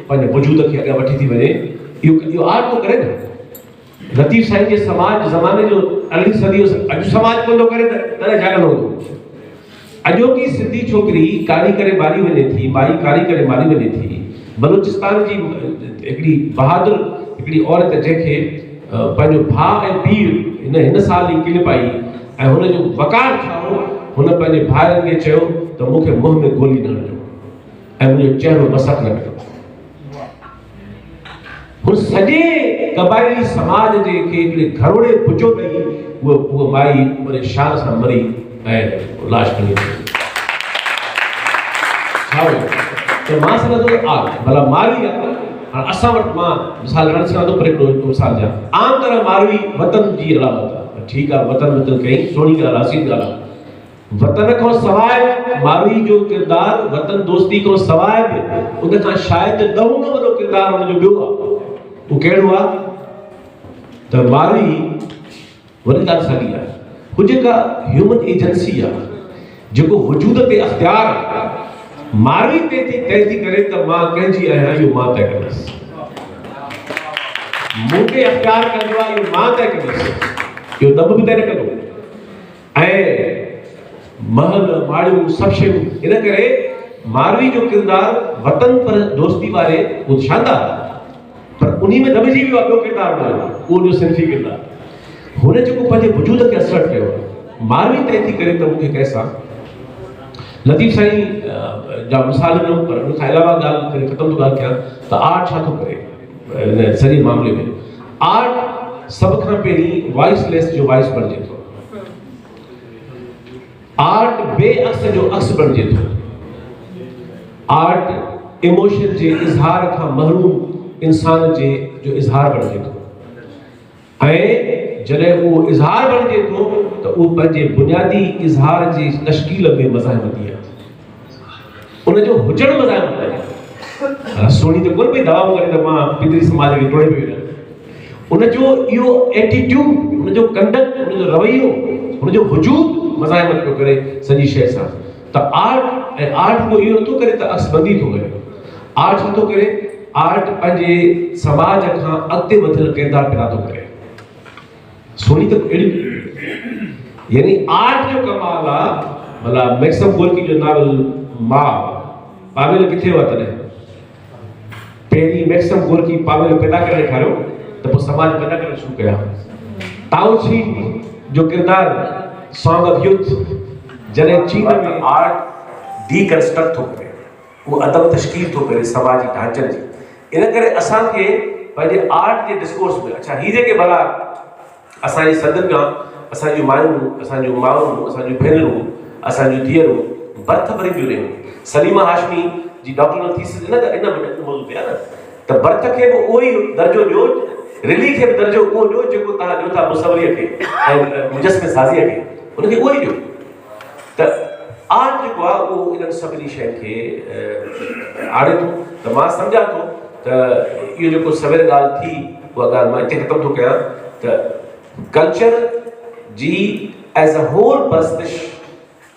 पंहिंजे वजूद खे अॻियां वठी थी वञे। इहो आर्ट थो करे न। लतीफ़ साईं जे समाज ज़माने जो अॻली सदी जो अॼु समाज कोन थो करे त तॾहिं छा कंदो हूंदो? अॼोकी सिंधी छोकिरी कारी करे मारी वञे थी, माई कारी करे मारी वञे थी, बलूचिस्तान जी हिकिड़ी बहादुर हिकिड़ी औरत जंहिंखे पंहिंजो भाउ ऐं पीउ हिन साल ई क्लिप आई ऐं हुनजो वकार छा हो, हुन पंहिंजे भाइरनि खे चयो त मूंखे मुंहं में गोली न हणिजो ऐं मुंहिंजो चहिरो मसक न कयो। हुन सॼे क़बाइली समाज जे हिकिड़े घरोड़े पुॼो ॾेई उहा माई वरी शान सां मरी ऐं लाश खणी त मां सम्झंदो भला मारवी आहे। हाणे असां वटि मां मिसाल खणणु चाहियां थो पर हिकिड़ो मिसाल ॾियां। आम तरह मारवी वतन जी अलामत आहे, ठीकु आहे, वतन कई सुहिणी ॻाल्हि आहे, हसीन ॻाल्हि आहे। वतन खां सवाइ मारवी जो किरदारु वतन दोस्ती खां सवाइ बि उन खां शायदि ॾहों वॾो किरदारु हुनजो ॿियो आहे। उहो कहिड़ो आहे त मारवी वरी ॻाल्हि साॻी आहे, हू जेका ह्यूमन एजेंसी आहे, जेको वजूद ते अख़्तियार आहे, मारवी तय थी करे त मां कंहिंजी आहियां इहो मां तय कंदुसि, मूंखे अख़्तियार कंदो आहे इहो मां तय कंदुसि, इहो दॿ बि तय न कंदो। ऐं महल माड़ियूं सभु शयूं, इन करे मारवी जो किरदारु वतन पर दोस्ती वारे उहो शानदार आहे, पर उन्ही में दॿिजी वियो आहे ॿियो किरदारु हुनजो, उहो जो सिंधी किरदारु। हुन जेको पंहिंजे वजूद खे असर कयो आहे, मारवी तय थी करे त मूंखे कंहिंसां लतीफ़ साईं जा मिसाल ॾिनो, पर उन खां अलावा ॻाल्हि करे ख़तमु थो ॻाल्हि कयां त आर्ट छा थो करे हिन सॼे मामले में। आर्ट सभ खां पहिरीं वॉइसलेस जो वॉइस बणिजे थो, आर्ट बेअक्स जो अक्स बणिजे थो, आर्ट इमोशन जे इज़हार खां महरूम इंसान जे जो इज़हार बणिजे थो। ऐं जॾहिं उहो इज़हार बणिजे थो त उहो पंहिंजे बुनियादी इज़हार जी तश्कील में मज़ाहिमती आहे, उनजो हुजणु मज़ाहिमत आहे। सोनी त कोन पई दवाऊं करे त मां पितरी समाज खे टोड़े पियो वञा, उनजो इहो एटीट्यूड, उनजो कंडक्ट, उनजो रवैयो, उनजो वजूद मज़ाहिमत पियो करे सॼी शइ सां। त आर्ट ऐं आर्ट को इहो नथो करे त अक्सबंदी थो करे, आर्ट छा थो करे, आर्ट पंहिंजे समाज खां अॻिते वधियल किरदारु पैदा थो करे। सोनी त अहिड़ी यानी आर्ट जो कमाल आहे। भला मैक्सम गोर्की जो नावल मां पावेल किथे हुआ तॾहिं पहिरीं मैक्सम गोर्की पावेल पैदा करे ॾेखारियो त पोइ समाज पैदा करणु शुरू कया। ताओ ची जो किरदारु सॉन्ग ऑफ यूथ जॾहिं चीन में आर्ट डीकंस्ट्रक्ट थो करे, उहो अदब तश्कील थो करे समाजी ढांचनि जी, इन करे असांखे पंहिंजे आर्ट जे डिस्कोर्स में अच्छा हीअ जेके भला असांजी सदियुनि खां असांजूं मायूं, असांजूं माऊं, असांजूं भेनरूं, असांजूं धीअरूं बर्थ भरींदियूं रहियूं। सलीमा हाशमी जी डॉक्टरल थीसिस इन मौजूदु पिया न त बर्थ खे बि उहो ई दर्जो ॾियो, रिली खे बि दर्जो उहो ॾियो जेको तव्हां ॾियो था मुसवरीअ खे ऐं मुजस्मे साज़ीअ खे, उनखे उहो ई ॾियो। त आर्ट जेको आहे उहो इन्हनि सभिनी शयुनि खे आणे थो। त मां सम्झां थो त इहो जेको सवेर ॻाल्हि थी उहा ॻाल्हि मां हिते ख़तमु थो कयां त कल्चर जी एज़ अ होल परस्तिश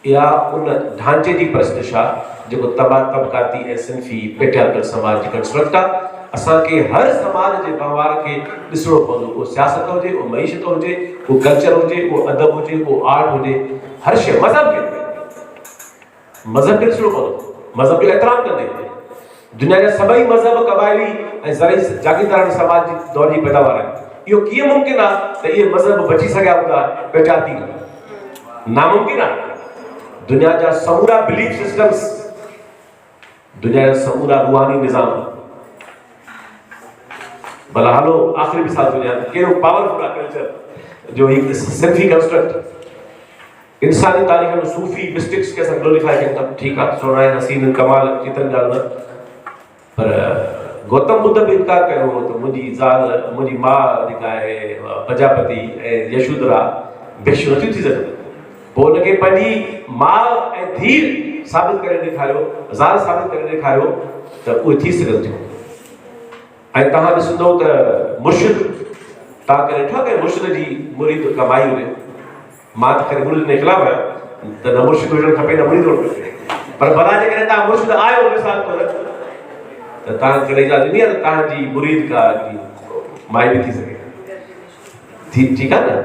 या उन ढांचे जी परस्तिश आहे जेको तबक़ाती ऐं सिंफ़ी पेट्रियार्कल समाज जी कंस्ट्रक्ट आहे। असांखे हर समाज जे वहिंवार खे ॾिसणो पवंदो, उहो सियासत हुजे, उहो मईशत हुजे, उहो कल्चर हुजे, उहो अदब हुजे, उहो आर्ट हुजे, हर शइ। मज़हब खे ॾिसणो पवंदो, मज़हब जो एतिराम कंदे दुनिया जा सभई मज़हब क़बाइली ऐं ज़रई जागीरदारनि समाज जी दौर जी पैदावार आहे। इहो कीअं मुमकिन आहे त इहे मज़हब बची सघिया हूंदा पेट्रियार्की खां? नामुमकिन आहे। दुनिया जा समूरा बिलीफ सिस्टम्स, दुनिया जा समूरा रूहानी निज़ाम, भला हलो आख़िरी मिसाल थो ॾियां कहिड़ो पावरफुल आहे कल्चर जो हिकु सिंधी कंस्ट्रक्ट। इंसानी तारीख़ में सूफ़ी मिस्टिक्स खे असां ग्लोरीफाई कयूं था, ठीकु आहे, सुहिणा हसीन कमाल केतिरनि ॻाल्हि न, पर गौतम बुद्ध बि इनकार कयो हो त मुंहिंजी ज़ाल, मुंहिंजी माउ जेका आहे प्रजापति ऐं यशोधरा बेशु नथियूं थी सघनि। पोइ हुनखे पंहिंजी माउ ऐं धीउ साबित करे ॾेखारियो, ज़ाल साबित करे ॾेखारियो त उहे थी सघनि थियूं। ऐं तव्हां ॾिसंदो त मुर्शिद, तव्हां करे ॾिठो की मुर्शिद जी मुरीद कमाई हुजे? मां त ख़ैर मुर्शिद जे ख़िलाफ़ आहियां त न मुर्शिद हुजणु खपे न मुरीद हुजणु खपे, पर भला जेकॾहिं तव्हां मुर्शिद आहियो मिसाल तौर त तव्हां करे इजाज़त ॾिनी आहे त तव्हांजी मुरीद का माई बि थी सघे, ठीकु आहे न?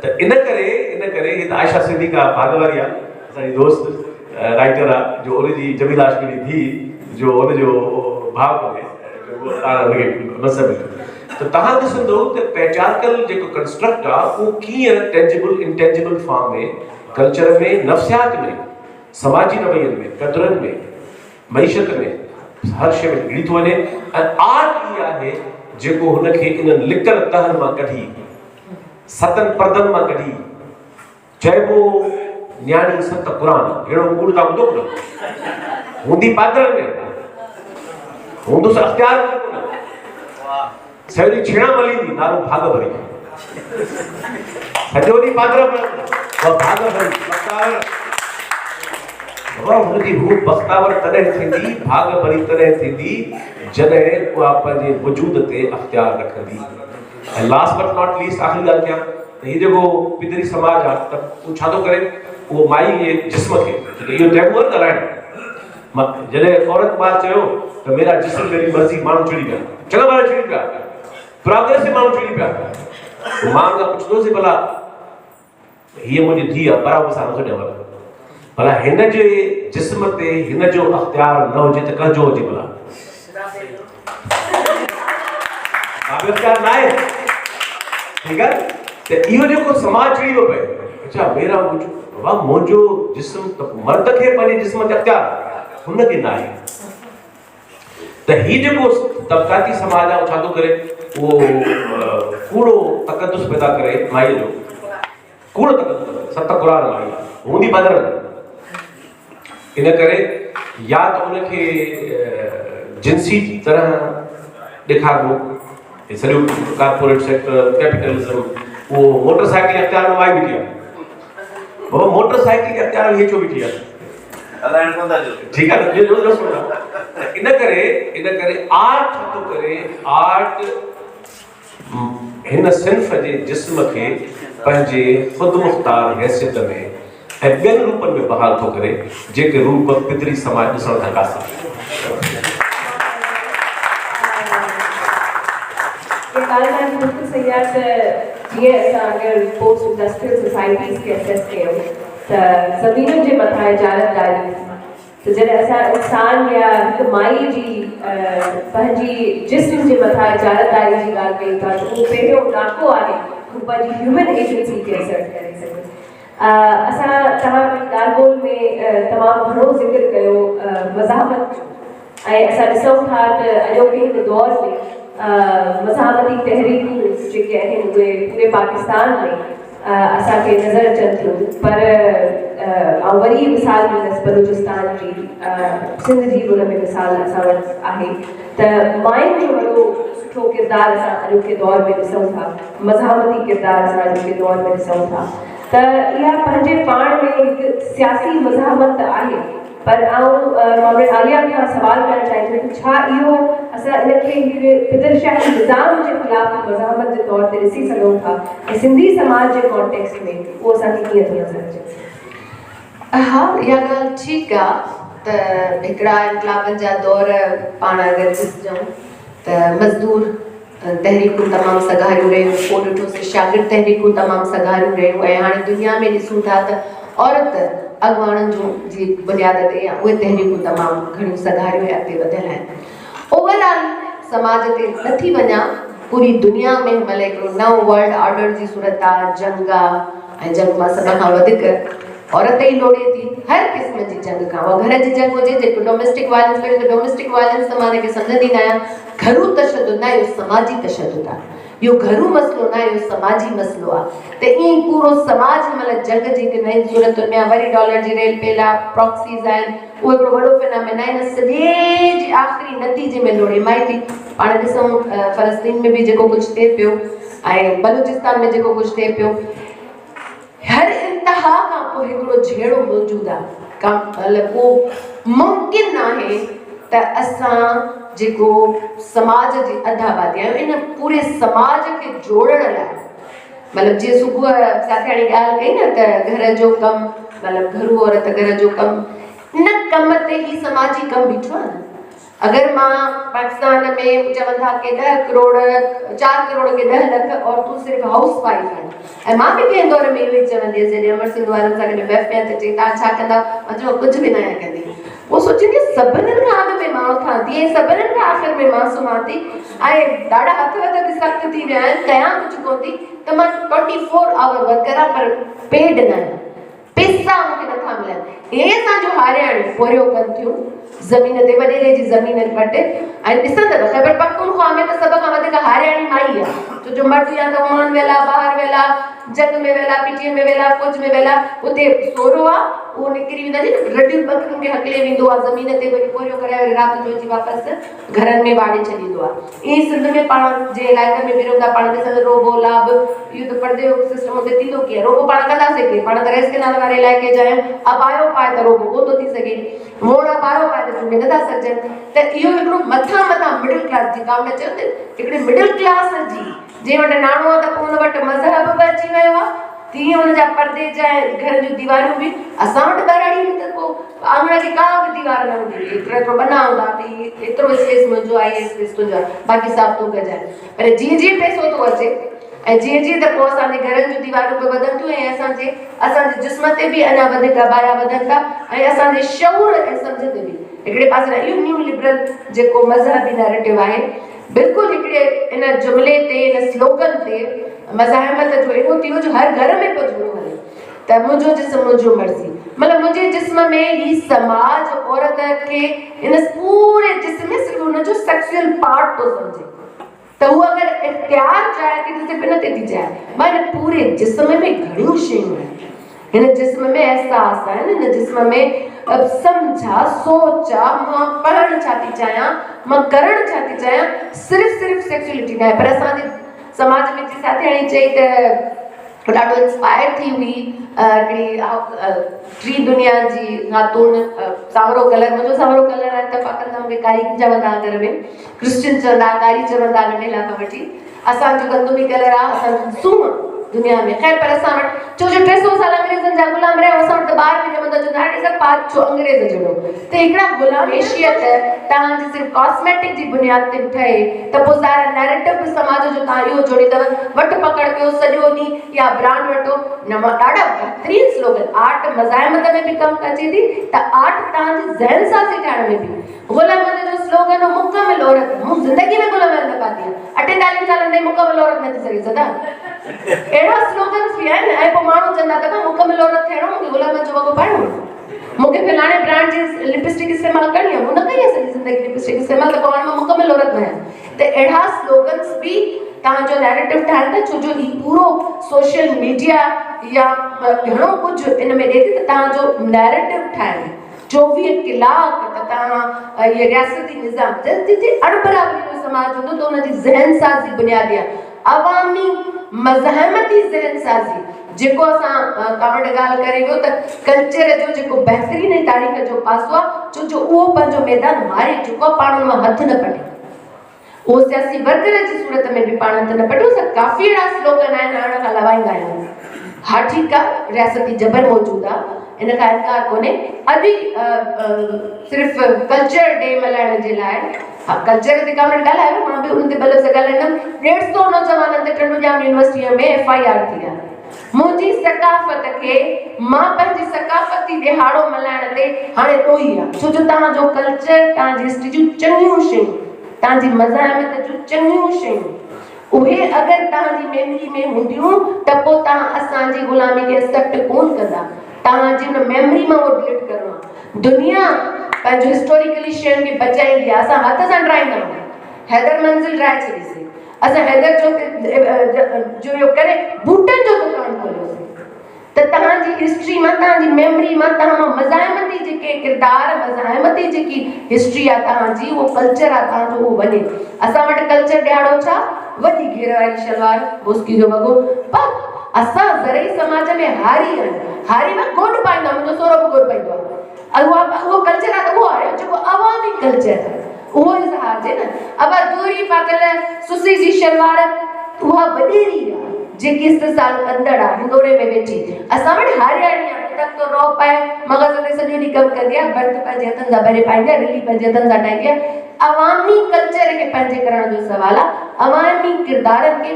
त इन करे हीअ त आयशा सिद्दीक़ा भागवारी आहे, असांजी दोस्त, राइटर आहे जो उनजी जमीला हाशमी थी जो उनजो भाव कोन्हे त तव्हां ॾिसंदो त पैट्रियार्कल जेको कंस्ट्रक्ट आहे उहो कीअं टेंजिबल इंटेंजिबल फॉर्म में कल्चर में नफ़्सियात में समाजी रवैयनि में क़दरनि में मईशत में हर शइ में घिड़ी थो वञे ऐं आर्ट इहा आहे जेको हुनखे इन्हनि लिकल तहनि मां कढी सतनि परदनि मां कढी चइबो न्याणी सत क़ुर अहिड़ो कूड़ तव्हां ॿुधो कोन हूंदी पादर में हूंदुसि अख़्तियार में कोन सॼी छेड़ा मलींदी नालो भाग भरी सॼो ॾींहुं पादर में भाग भरी हुनजी हू बख़्तावर तॾहिं थींदी भाग भरी तॾहिं थींदी जॾहिं उहा पंहिंजे वजूद ते अख़्तियार रखंदी ऐं लास्ट बट नॉट लीस्ट आख़िरी ॻाल्हि कयां त हीउ जेको पितरी समाज आहे त उहो छा थो करे उहो माई जे जिस्म खे इहो टैबू आहे ॻाल्हाइणु जॾहिं औरत ॿार चयो त मेरा जिस्म मेरी मर्ज़ी माण्हू चिड़ी पिया चङा ॿार चिड़ी पिया प्रोग्रेसिव माण्हू चिड़ी पिया मां खां पुछंदोसीं भला हीअ मुंहिंजी धीउ आहे बराबरि सां नथो ॾियां भला हिन जे जिस्म ते हिन जो अख़्तियार न हुजे त कंहिंजो हुजे भला अख़्तियार न आहे ठीकु आहे त इहो जेको समाज चिड़ी पियो पए अच्छा मेरा बाबा मुंहिंजो जिस्म त मर्द खे पंहिंजे जिस्म ते अख़्तियार हुनखे न आहे त हीउ जेको तबक़ाती समाज आहे छा थो करे उहो कूड़ो तकदुस पैदा करे माईअ जो कूड़ो तकदुस सत क़ुर माई हूंदी बदर इन करे या त उनखे जिन्सी तरह ॾेखारिबो सॼो कॉर्पोरेट सेक्टर कैपिटलिज्म उहो मोटरसाइकिल अख़्तियार में माई बीठी आहे बाबा मोटरसाइकिल अख़्तियार में छो बीठी आहे ठीक है इन करे आर्ट तो करे आर्ट हिन सिंफ जे जिस्म खे पंहिंजे खुद मुख्तार हैसियत में ऐं ॿियनि रूपनि में बहाल थो करे जेके रूप पितरी समाज ॾिसण था कासा सही आहे त जीअं असां अगरि पोस्ट इंडस्ट्रियल सोसाइटीज़ खे एसेस कयूं त ज़मीनुनि जे मथां इजारतदारी त जॾहिं असां इंसान या हिकु माई जी पंहिंजी जिस्म जे मथां इजारतदारी जी ॻाल्हि कयूं था त उहो पहिरियों ॾाको आहे हू पंहिंजी ह्यूमन एजेंसी खे असर करे सघे असां तव्हां ॻाल्हि ॿोल में तमामु घणो ज़िक्र कयो मज़ाहमत ऐं असां ॾिसूं था त अॼोके हिन दौर में मज़ाहमती तहरीकूं जेके आहिनि उहे पूरे पाकिस्तान में असांखे नज़र अचनि थियूं पर ऐं वरी मिसाल ॾींदसि बलूचिस्तान जी सिंध जी हुन में मिसाल असां वटि आहे त मायुनि जो वॾो सुठो किरदारु असां अॼोके दौर में ॾिसूं था मज़ाहमती किरदारु असां अॼोके दौर में ॾिसूं था त इहा पंहिंजे पाण में हिकु सियासी मज़ाहमत आहे पर मॉडरेट आलिया खां सवाल करणु चाहींदमि त छा इहो असां इनखे हिकु पितरशाही निज़ाम जे ख़िलाफ़ मज़ाहमत जे तौर ते ॾिसी सघूं था ऐं सिंधी समाज जे कॉन्टेक्स्ट में उहो असांखे कीअं थो नज़र अचे हा इहा ॻाल्हि ठीकु आहे त हिकिड़ा इनकलाबनि जा दौर पाण अगरि ॾिसजूं त मज़दूर तहरीकूं तमामु सघारियूं रहियूं पोइ ॾिठोसीं शागिर्द तहरीकूं तमामु सघारियूं रहियूं ऐं हाणे दुनिया में ॾिसूं था त औरत अॻुवाणनि जूं जी बुनियाद ते उहे तहरीकूं तमामु घणियूं सघारियूं ऐं अॻिते वधियल आहिनि ओवरऑल समाज ते नथी वञा पूरी दुनिया में मतिलबु हिकिड़ो नओं वर्ल्ड ऑर्डर जी सूरत आहे जंग आहे ऐं जंग मां सभ खां वधीक औरत ई लोड़े थी हर क़िस्म जी जंग खां उहा घर जी जंग हुजे जेको डोमेस्टिक वायलेंस पहिरियों त डोमेस्टिक वायलेंस त मां हिनखे सम्झंदी न आहियां घरू तशदुद न आहे इहो समाजी तशदुद आहे इहो घरू मसइलो न आहे इहो समाजी मसइलो आहे त ईअं ई पूरो समाज मतिलबु जंग जी हिकु नई सूरतुनि में वरी डॉलर जी रेल पेल आहे प्रॉक्सीज़ आहिनि उहो हिकिड़ो वॾो फिनोमेना आहे हिन सॼे जे आख़िरी नतीजे में लोड़े माई थी पाण ॾिसूं फ़लस्तीन में बि जेको कुझु थिए पियो ऐं बलूचिस्तान में जेको कुझु थिए पियो हर इंतहा खां पोइ हिकिड़ो जहिड़ो मौजूदु आहे मतिलबु उहो मुमकिन आहे त असां जेको समाज जी अधाबादी आहियूं इन पूरे समाज खे जोड़ण लाइ मतिलबु जीअं सुबुह साथियाणी ॻाल्हि कई न त घर जो कमु मतिलबु घरू औरत घर जो कमु इन कम ते ई समाजी कमु बीठो आहे न अगर मां पाकिस्तान में चवन था कि 10 करोड़ 4 करोड़ के 10 लख और तू सिर्फ हाउस वाइफ है, मां भी कंहिं दौर में इहो ई चवंदी हुअसि जॾहिं अमर सिंध वारनि सां गॾु बहस पिया त चई तव्हां छा कंदा, मां चयो कुझु बि न आहियां कंदी। वो सोचींदी सभिनीनि खां अॻु में मां उथां थी ऐं सभिनीनि खां आख़िर में मां सुम्हां थी ऐं ॾाढा हथ बि सख़्तु थी विया आहिनि, कयां कुझु कोन थी त मां 24 आवर वर्क करां पर पेड न आहियां, पैसा मूंखे नथा मिलनि। हे असांजो हारियाणी पोरियो कनि थियूं ज़मीन ते वॾेरे जी ज़मीन वटि ऐं ॾिसंदव ख़ैबर पख्तूनख्वा में त सभ खां वधीक हारियाणी माई आहे, छो जो मर्द या त ओमान वेला ॿाहिरि वेला जंग में वेला पीटीएम में वेला कुझ में वेला उते सोरो आहे उहो निकिरी वेंदा आहिनि रॾियूं बकरियुनि खे हकले वेंदो आहे ज़मीन ते वरी पोरियो करे वरी राति जो अची वापसि घरनि में वाड़े छॾींदो आहे। ईअं सिंध में पाण जे इलाइक़े में बि रहंदा पाण ॾिसंदा रोबो लाभ इहो त परदे जो सिस्टम हुते थींदो कीअं, रोबो पाण कंदासीं कीअं, पाण त रेस केनाल वारे इलाइक़े जा आहियूं, अबायो पाए त रोबो कोन थो थी सघे, मोड़ अबायो पाए त चुंडे नथा सघजनि, त इहो हिकिड़ो मथां मिडिल क्लास जी काउंट चयो त हिकिड़ी मिडिल क्लास जी जंहिं वटि नाणो आहे त पोइ हुन वटि मज़हब बि अची वियो आहे, तीअं हुनजा परदे जा घर जूं दीवारूं बि असां वटि ॿाहिराड़ी में त पोइ आंगण जी का बि दीवार न हूंदी हुई, एतिरो बना हूंदा भई एतिरो स्पेस मुंहिंजो आहे इहे स्पेस तुंहिंजो आहे बाक़ी साफ़ तूं कजाए, पर जीअं जीअं पैसो थो अचे ऐं जीअं जीअं त पोइ असांजे घरनि जूं दीवारूं बि वधनि थियूं ऐं असांजे जिस्म ते बि अञा वधीक अबाया वधनि था ऐं असांजे शऊर ऐं सम्झ ते बि हिकिड़े पासे इहो न्यू लिबरल जेको मज़हबी नैरेटिव आहे बिल्कुलु हिकिड़े इन जुमिले ते इन स्लोगन ते मज़ाहिमत जो एॾो थी वियो जो हर घर में पियो जुड़ो हले त मुंहिंजो जिस्म मुंहिंजो मर्ज़ी, मतिलबु मुंहिंजे जिस्म में ही समाज औरत खे इन पूरे जिस्म में सिर्फ़ु हुनजो सेक्सुअल पार्ट थो सम्झे त हू अगरि इख्तियार चाहे थी त सिर्फ़ु इन ते थी चाहे, मां हिन पूरे जिस्म में घणियूं शयूं आहिनि, हिन जिस्म में एहसास आहिनि, हिन जिस्म में सम्झा सोचा मां पढ़णु छा थी चाहियां मां करणु छा थी चाहियां, सिर्फ़ु सेक्सुअलिटी न आहे। पर असांजे समाज में जी साथियाणी चई त ॾाढो इंस्पायर थी हुई हिकिड़ी टी दुनिया जी ख़ातून सावरो कलर, मुंहिंजो सावरो कलर आहे इत्तेफ़ाक़नि सां मूंखे कारी चवंदा घर में, क्रिश्चियन चवंदा कारी चवंदा नंढेला खां वठी, असांजो गंदुमी कलर आहे असांजो सूंहं दुनिया में, ख़ैर पर असां वटि छो जो 300 साल अंग्रेज़नि जा गुलाम रहिया असां वटि त ॿार बि ॼमंदा चवंदा हाणे सभु पाक छो अंग्रेज़ जहिड़ो, त हिकिड़ा गुलाम हैसियत तव्हांजी सिर्फ़ु कॉस्मेटिक जी बुनियाद ते ठहे त पोइ ज़ाहिर नैरेटिव बि समाज जो तव्हां इहो जोड़ींदव, वटि पकड़ कयो सॼो ॾींहुं या ब्रांड वठो न, ॾाढा बहितरीनु स्लोगन आर्ट मज़ाहिमत में बि कमु अचे थी त आर्ट तव्हांजी ज़हन साज़ी ठाहिण में बि, गुलामत जो स्लोगन मुकमिल औरत, मूं ज़िंदगी में गुलाम न पाती 48 सालनि ताईं मुकमिल औरत न थी सघे सदा अहिड़ा स्लोगन्स बि आहिनि ऐं पोइ माण्हू चवंदा त मुकमिल औरत थियणो मूंखे गुलामत जो वॻो पाइणो, मूंखे फलाणे ब्रांड जी लिपस्टिक इस्तेमालु करणी आहे, मूं न कई आहे सॼी ज़िंदगी लिपस्टिक इस्तेमालु, त पोइ हाणे मां मुकमिल औरत न आहियां, त अहिड़ा स्लोगन्स बि तव्हांजो नैरेटिव ठाहिनि था छो जो हीउ पूरो सोशल मीडिया या घणो कुझु इन में ॾिए थी त तव्हांजो नैरेटिव ठाहिनि 24 कलाक त तव्हां इहे रियासती निज़ाम जिते अणबराबरी जो समाज हूंदो त हुनजी ज़हन साज़ी बुनियादी आहे, अवामी मज़ाहिमती ज़हन साज़ी जेको असां कावड़ ॻाल्हि करे वियो त कल्चर जो जेको बहितरीन तारीख़ जो पासो आहे छो जो उहो पंहिंजो मैदान मारे चुको आहे, पाण मां हथ न पटे, उहो सियासी वर्कर जी सूरत में बि पाण हथ न पटे, उहो काफ़ी अहिड़ा स्लोगन आहिनि हाणे खां लवाईंदा आहियूं, हा ठीकु आहे रियासती जबर मौजूदु आहे इन खां इनकार कोन्हे, अॼु सिर्फ़ु कल्चर डे मल्हाइण जे लाइ हा कल्चर ते कावड़ ॻाल्हायो मां बि उन ते भले सां ॻाल्हाईंदमि, 150 नौजवाननि ते टंडुजाम यूनिवर्सिटीअ में FIR थी आहे, मुंहिंजी सकाफ़त खे मां पंहिंजी सकाफ़ती ॾिहाड़ो मल्हाइण ते हाणे ॾोही आहे छो जो तव्हांजो कल्चर तव्हांजी हिस्ट्री जूं चङियूं शयूं तव्हांजी मज़ाहिमत जूं चङियूं शयूं उहे अगरि तव्हांजी मेमरी में हूंदियूं त पोइ तव्हां असांजी ग़ुलामी खे एक्सेप्ट कोन कंदा, तव्हांजी हुन मेमरी मां उहो डिलीट करिणो आहे। दुनिया पंहिंजो हिस्टोरिकली शयुनि खे बचाईंदी आहे, असां हथ सां ड्राईंदा आहियूं, हैदर मंज़िल ड्राए छॾीसीं, असां हैदर जो करे बूटनि जो दुकान खोलियोसीं, त तव्हांजी हिस्ट्री मां तव्हांजी मेमरी मां तव्हां मज़ाहिमती जेके किरदार मज़ाहिमती जेकी हिस्ट्री आहे तव्हांजी उहो कल्चर आहे तव्हांजो उहो वञे, असां वटि कल्चर ॾियारो छा वॾी घेर वारी शलवार बोस्की जो वॻो, पर असां ज़रई समाज में हारी आहियूं, हारी मां गोॾ पाईंदा, मुंहिंजो सोरो बि गोॾ पाईंदो आहे, उहो कल्चर आहे त उहो आहे जेको अवामी कल्चर आहे उहो हारिजे न, अब दूरी पातल सुसी जी शलवार उहा वॾेरी आहे जेकी इस्तेसाल कंदड़ आहे हिंदोरे में वेठी, असां वटि हारियाणी आहे तक तो रौ पाए मगज़ ते सॼो ॾींहुं कमु कंदी आहे, बर्त पंहिंजे हथनि सां भरे पाईंदी आहे, रिली पंहिंजे हथनि सां ठाहींदी आहे। अवामी कल्चर खे पंहिंजे करण जो सवाल आहे, अवामी किरदारनि खे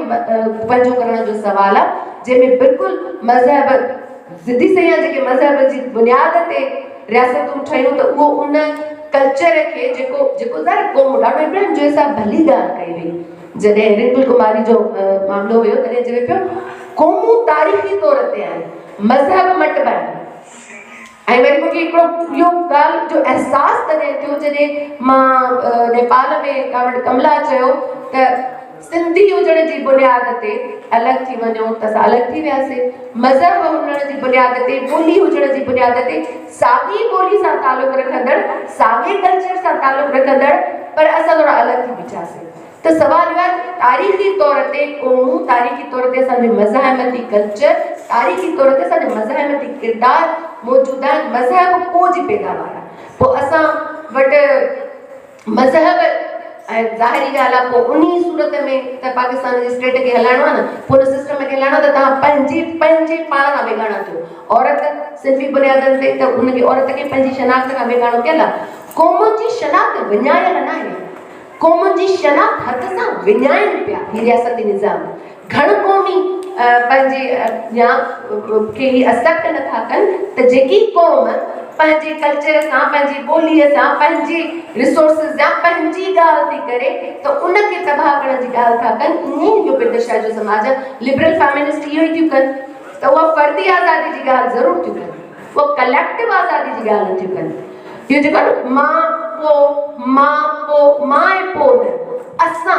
पंहिंजो करण जो सवाल आहे, जंहिंमें बिल्कुलु मज़हब ज़िदी सही आहे। जेके मज़हब जी बुनियाद ते रियासतूं ठहियूं त उहो उन कल्चर खे जेको ज़रा क़ौम ॾाढो इब्राहिम जो हिसाब भली ॻाल्हि कई वई। जॾहिं रिंकुल कुमारी जो मामिलो हुयो तॾहिं चवे पियो क़ौमूं तारीख़ी तौर ते आहिनि, मज़हब मटबा आहिनि। ऐं वरी मूंखे हिकिड़ो इहो ॻाल्हि जो अहसासु तॾहिं थियो जॾहिं मां नेपाल में कावड़ कमला चयो त सिंधी हुजण जी बुनियाद ते अलॻि थी वञो त असां अलॻि थी वियासीं, मज़हब हुजण जी बुनियाद ते, ॿोली हुजण जी बुनियाद ते, साॻी ॿोली सां तालुक़ु रखंदड़, साॻे कल्चर सां तालुक़ु रखंदड़, पर असां थोरा अलॻि थी बीठासीं। त सवाल इहो आहे तारीख़ी तौर ते क़ौमूं, तारीख़ी तौर ते असांजो मज़हमती कल्चर, तारीख़ी तौर ते असांजो मज़हमती किरदार मौजूदु आहिनि। मज़हब पोइ जी पैदावार आहे, पोइ असां वटि मज़हब ऐं ज़ाहिरी ॻाल्हि आहे पोइ उन सूरत में त पाकिस्तान जी स्टेट खे हलाइणो आहे न, पोइ उन सिस्टम खे हलाइणो आहे त तव्हां पंहिंजे पाण खां बेगाना थियो। औरत सिंधी बुनियादनि ते त उनखे औरत खे पंहिंजी शनाख़्त खां बेगानो कयल आहे। क़ौम जी शनाख़्त विञायल न आहे, क़ौम जी शनाख़्त हथ सां विञाइनि पिया ही रियासती निज़ाम। घण क़ौमी पंहिंजे या खे ही एक्सेप्ट नथा कनि त जेकी क़ौम पंहिंजे कल्चर सां, पंहिंजी ॿोलीअ सां, पंहिंजी रिसोर्सिस सां पंहिंजी ॻाल्हि थी करे त उनखे तबाह करण जी ॻाल्हि था कनि। ईअं ई जो बिरदशाह जो समाज आहे, लिबरल फेमिनिस्ट इहो ई थियूं कनि त उहा फर्दी आज़ादी जी ॻाल्हि ज़रूरु थियूं कनि, उहा कलेक्टिव आज़ादी जी ॻाल्हि नथियूं कनि। इहो जेको आहे मां ऐं पोइ न,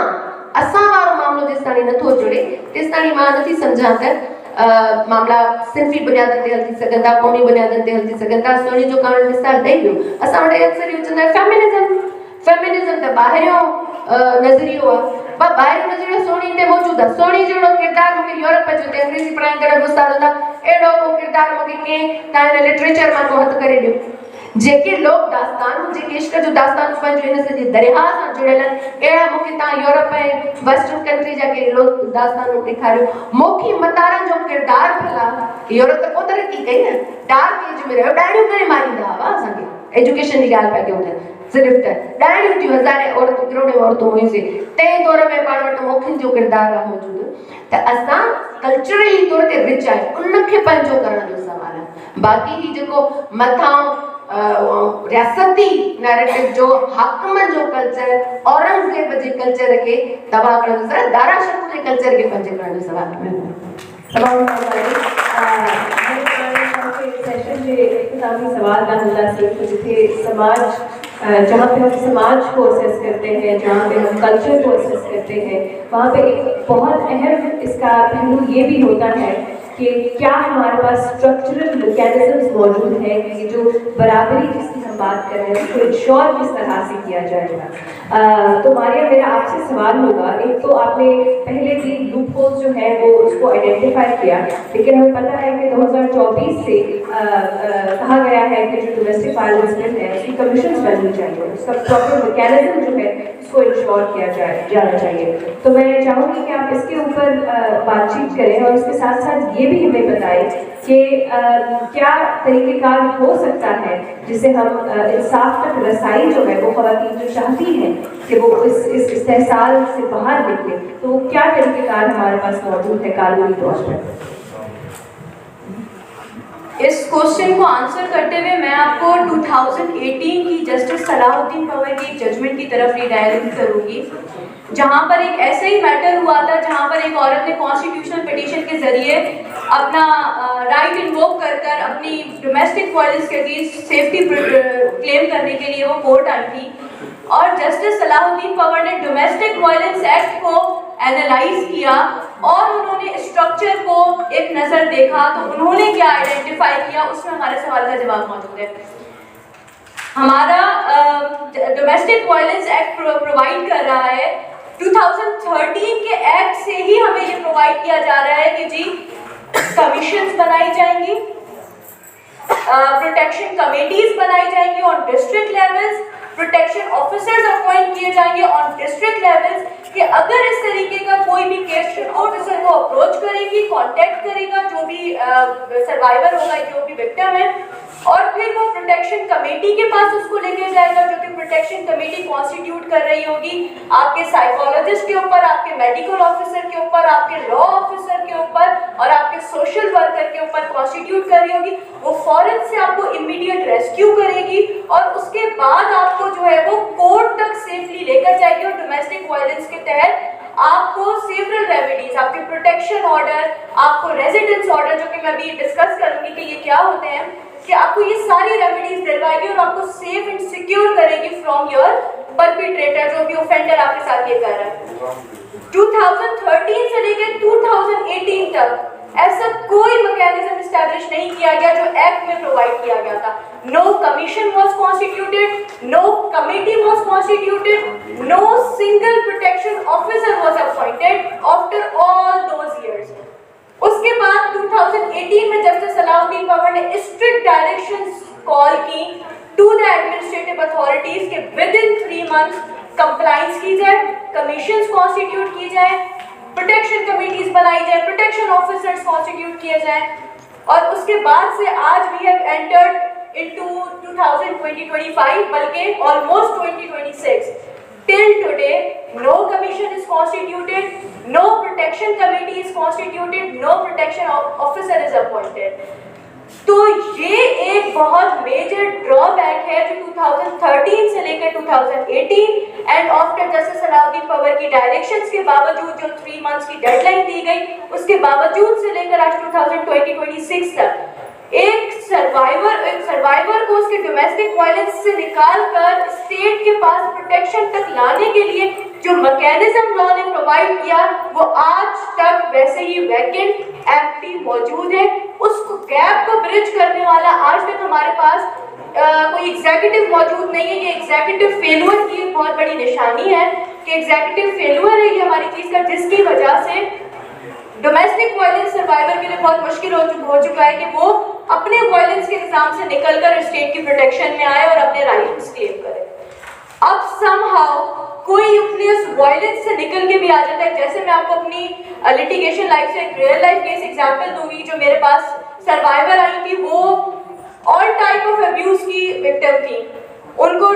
असां वारो मामिलो जेसिताईं नथो जुड़े तेसिताईं मां नथी सम्झां त मामला सिंधी बुनियादनि ते हली सघनि था, क़ौमी बुनियादनि ते हली सघनि था। सोनी जो कावड़ मिसाल ॾेई वियो। असां वटि अक्सर इहो चवंदा आहिनि फेमिनिज़म त ॿाहिरियों नज़रियो आहे, पर ॿाहिरियों नज़रियो सोनी ते मौजूदु आहे। सोनी जहिड़ो किरदारु मूंखे यूरोप जो ते अंग्रेज़ी पढ़ाईंदड़ उस्ताद हूंदा, अहिड़ो को किरदारु मूंखे कंहिं तव्हां हिन लिटरेचर मां को हथु करे ॾियो। जेके लोक दास्तानूं, जेके इश्क जो दास्तानूं पंहिंजो हिन सॼे दरिया सां जुड़ियल आहिनि, अहिड़ा मूंखे तव्हां यूरोप ऐं वेस्टर्न कंट्री जा के लोक दास्तानूं ॾेखारियो। मोखी मतारनि जो किरदारु भला यूरोप त पोइ तरक़ी कई न, डार्क एज में रहियो, ॾाढियूं करे मारींदा हुआ असांखे। एजुकेशन जी ॻाल्हि पिया कयूं त सिर्फ़ु त ॾाढियूं थियूं हज़ारे औरतूं, करोड़े औरतूं हुयूंसीं। तंहिं दौर में पाण वटि मोखियुनि जो किरदारु आहे मौजूदु। त असां कल्चरली तौर ते रिच आहे, उनखे पंहिंजो करण जो सवाल आहे। बाक़ी ही जेको मथां रियासती नैरेटिव जो हाकमनि जो कल्चर, औरंगज़ेब जे कल्चर खे तबाह करण जो सवाल, दारा शकोह जे कल्चर खे पंहिंजे करण जो सवाल सेशन जे इख्तितामी सवाल का हल्ला जिथे समाज, जहाँ पे हम समाज को असेस करते हैं, जहाँ पे हम कल्चर को असेस करते हैं, वहाँ पे एक बहुत अहम इसका पहलू ये भी होता है कि क्या हमारे पास स्ट्रक्चरल मैकेनिज्म्स मौजूद हैं कि ये जो बराबरी जिसकी हम बात कर रहे हैं उसको इंश्योर किस तरह से किया जाएगा। तो मारिया, मेरा आपसे सवाल होगा, एक तो आपने पहले भी लूप होल्स जो है वो उसको आइडेंटिफाई किया, लेकिन हमें पता है कि 2024 से कहा गया है कि जो डोमेस्टिक वायलेंस बिल है उसकी कमीशन बननी चाहिए, उसका प्रॉपर मैकेनिज्म जो है उसको इंश्योर किया जाना चाहिए। तो मैं चाहूँगी कि आप इसके ऊपर बातचीत करें और उसके साथ साथ ये भी हमें बताएं कि क्या तरीक़ेकार हो सकता है जिससे हम इंसाफ तक रसाई जो है वो ख़वातीन जो चाहती हैं कि वो इस इस्तेहसाल से बाहर निकले, तो वो क्या तरीक़ेकार हमारे पास मौजूद है कानूनी तौर पर? इस क्वेश्चन को आंसर करते हुए मैं आपको 2018 की जस्टिस सलाहुद्दीन पवर की एक जजमेंट की तरफ रिडायरेक्ट करूंगी, जहां पर एक ऐसे ही मैटर हुआ था जहां पर एक औरत ने कॉन्स्टिट्यूशनल पिटीशन के जरिए अपना राइट इन्वोक कर अपनी डोमेस्टिक वायलेंस के अगेंस्ट सेफ्टी क्लेम करने के लिए वो कोर्ट आई थी, और जस्टिस सलाहुद्दीन पवर ने डोमेस्टिक वायलेंस एक्ट को एनालाइज किया और उन्होंने स्ट्रक्चर को एक नज़र देखा। तो उन्होंने क्या आइडेंटिफाई किया, उसमें हमारे सवाल का जवाब मौजूद है। हमारा डोमेस्टिक वायलेंस एक्ट प्रोवाइड कर रहा है, 2013 के एक्ट से ही हमें ये प्रोवाइड किया जा रहा है कि जी कमीशंस बनाई जाएंगी, प्रोटेक्शन कमेटीज बनाई जाएंगी on district levels, protection office officers appoint किए जाएंगे ऑन डिस्ट्रिक्ट लेवल्स कि अगर इस तरीके का कोई भी केस ऑफिसर को अप्रोच करेगी, कांटेक्ट करेगा जो भी सर्वाइवर होगा, जो भी विक्टिम है, और फिर वो प्रोटेक्शन कमेटी के पास उसको लेके जाएगा, जो कि प्रोटेक्शन कमेटी कॉन्स्टिट्यूट कर रही होगी आपके साइकोलॉजिस्ट के ऊपर, आपके मेडिकल ऑफिसर के ऊपर, आपके लॉ ऑफिसर के ऊपर और आपके सोशल वर्कर के ऊपर कॉन्स्टिट्यूट कर रही होगी। वो फौरन से आपको इमीडिएट रेस्क्यू करेगी और उसके बाद आपको जो है वो कोर्ट तक सेफली लेकर जाएगी। और डोमेस्टिक वायलेंस के तहत आपको सेवरल रेमेडीज, आपके प्रोटेक्शन ऑर्डर, आपको रेजिडेंस ऑर्डर, जो कि मैं अभी डिस्कस करूंगी कि ये क्या होते हैं, कि आपको ये सारी रेमेडीज दिलवाएगी और आपको सेफ एंड सिक्योर करेगी फ्रॉम योर परपिट्रेटर, जो भी ऑफेंडर आपके साथ ये कर रहा है। 2013 से लेकर 2018 तक ऐसा कोई मैकेनिज्म एस्टैब्लिश नहीं किया गया जो एक्ट में प्रोवाइड किया गया था। No commission was constituted, no committee was constituted, no single protection officer was appointed after all those years. उसके बाद 2018 में जस्टिस सलाउद्दीन पवर ने स्ट्रिक्ट डायरेक्शंस कॉल की टू द एडमिनिस्ट्रेटिव अथॉरिटीज के विद इन 3 मंथ्स कंप्लाइंस की जाए, कमीशंस कॉन्स्टिट्यूट की जाए, प्रोटेक्शन कमेटीज बनाई जाए, प्रोटेक्शन ऑफिसर्स कॉन्स्टिट्यूट किए जाए। और उसके बाद से आज वी हैव एंटर्ड इनटू 2025, बल्कि almost 2026। Till today, no commission is constituted, no protection committee is constituted, no protection officer is appointed. तो ये एक बहुत मेजर ड्रॉबैक है जो 2013 से लेकर 2018 and after Justice Salauddin Pawar की डायरेक्शंस के बावजूद जो 3 मंथ्स की डेडलाइन दी गई, उसके बावजूद से लेकर आज 2026 तक एक सर्वाइवर को उसके डोमेस्टिक वायलेंस से निकालकर स्टेट के पास प्रोटेक्शन तक लाने के लिए जो मैकेनिज्म लॉ ने प्रोवाइड किया वो आज तक वैसे ही वैकेंट, एम्प्टी मौजूद है। उसको गैप को ब्रिज करने वाला आज तक हमारे पास कोई एग्जीक्यूटिव मौजूद नहीं है। ये एग्जीक्यूटिव फेल्यूर की एक बहुत बड़ी निशानी है कि एग्जीक्यूटिव फेल्यूर है ये हमारी चीज का, जिसकी वजह से डोमेस्टिक वायलेंस सर्वाइवर के लिए बहुत मुश्किल हो चुका है कि वो अपने वायलेंस के इल्जाम से निकलकर स्टेट की प्रोटेक्शन में आए और अपने राइट्स क्लेम करे। अब समहाउ कोई अपने उस वायलेंस से निकल के भी आ जाता है। जैसे मैं आपको अपनी लिटिगेशन लाइफ से एक रियल लाइफ केस एग्जांपल दूंगी। जो मेरे पास सर्वाइवर आई थी वो ऑल टाइप ऑफ अब्यूज की विक्टिम थी। उनको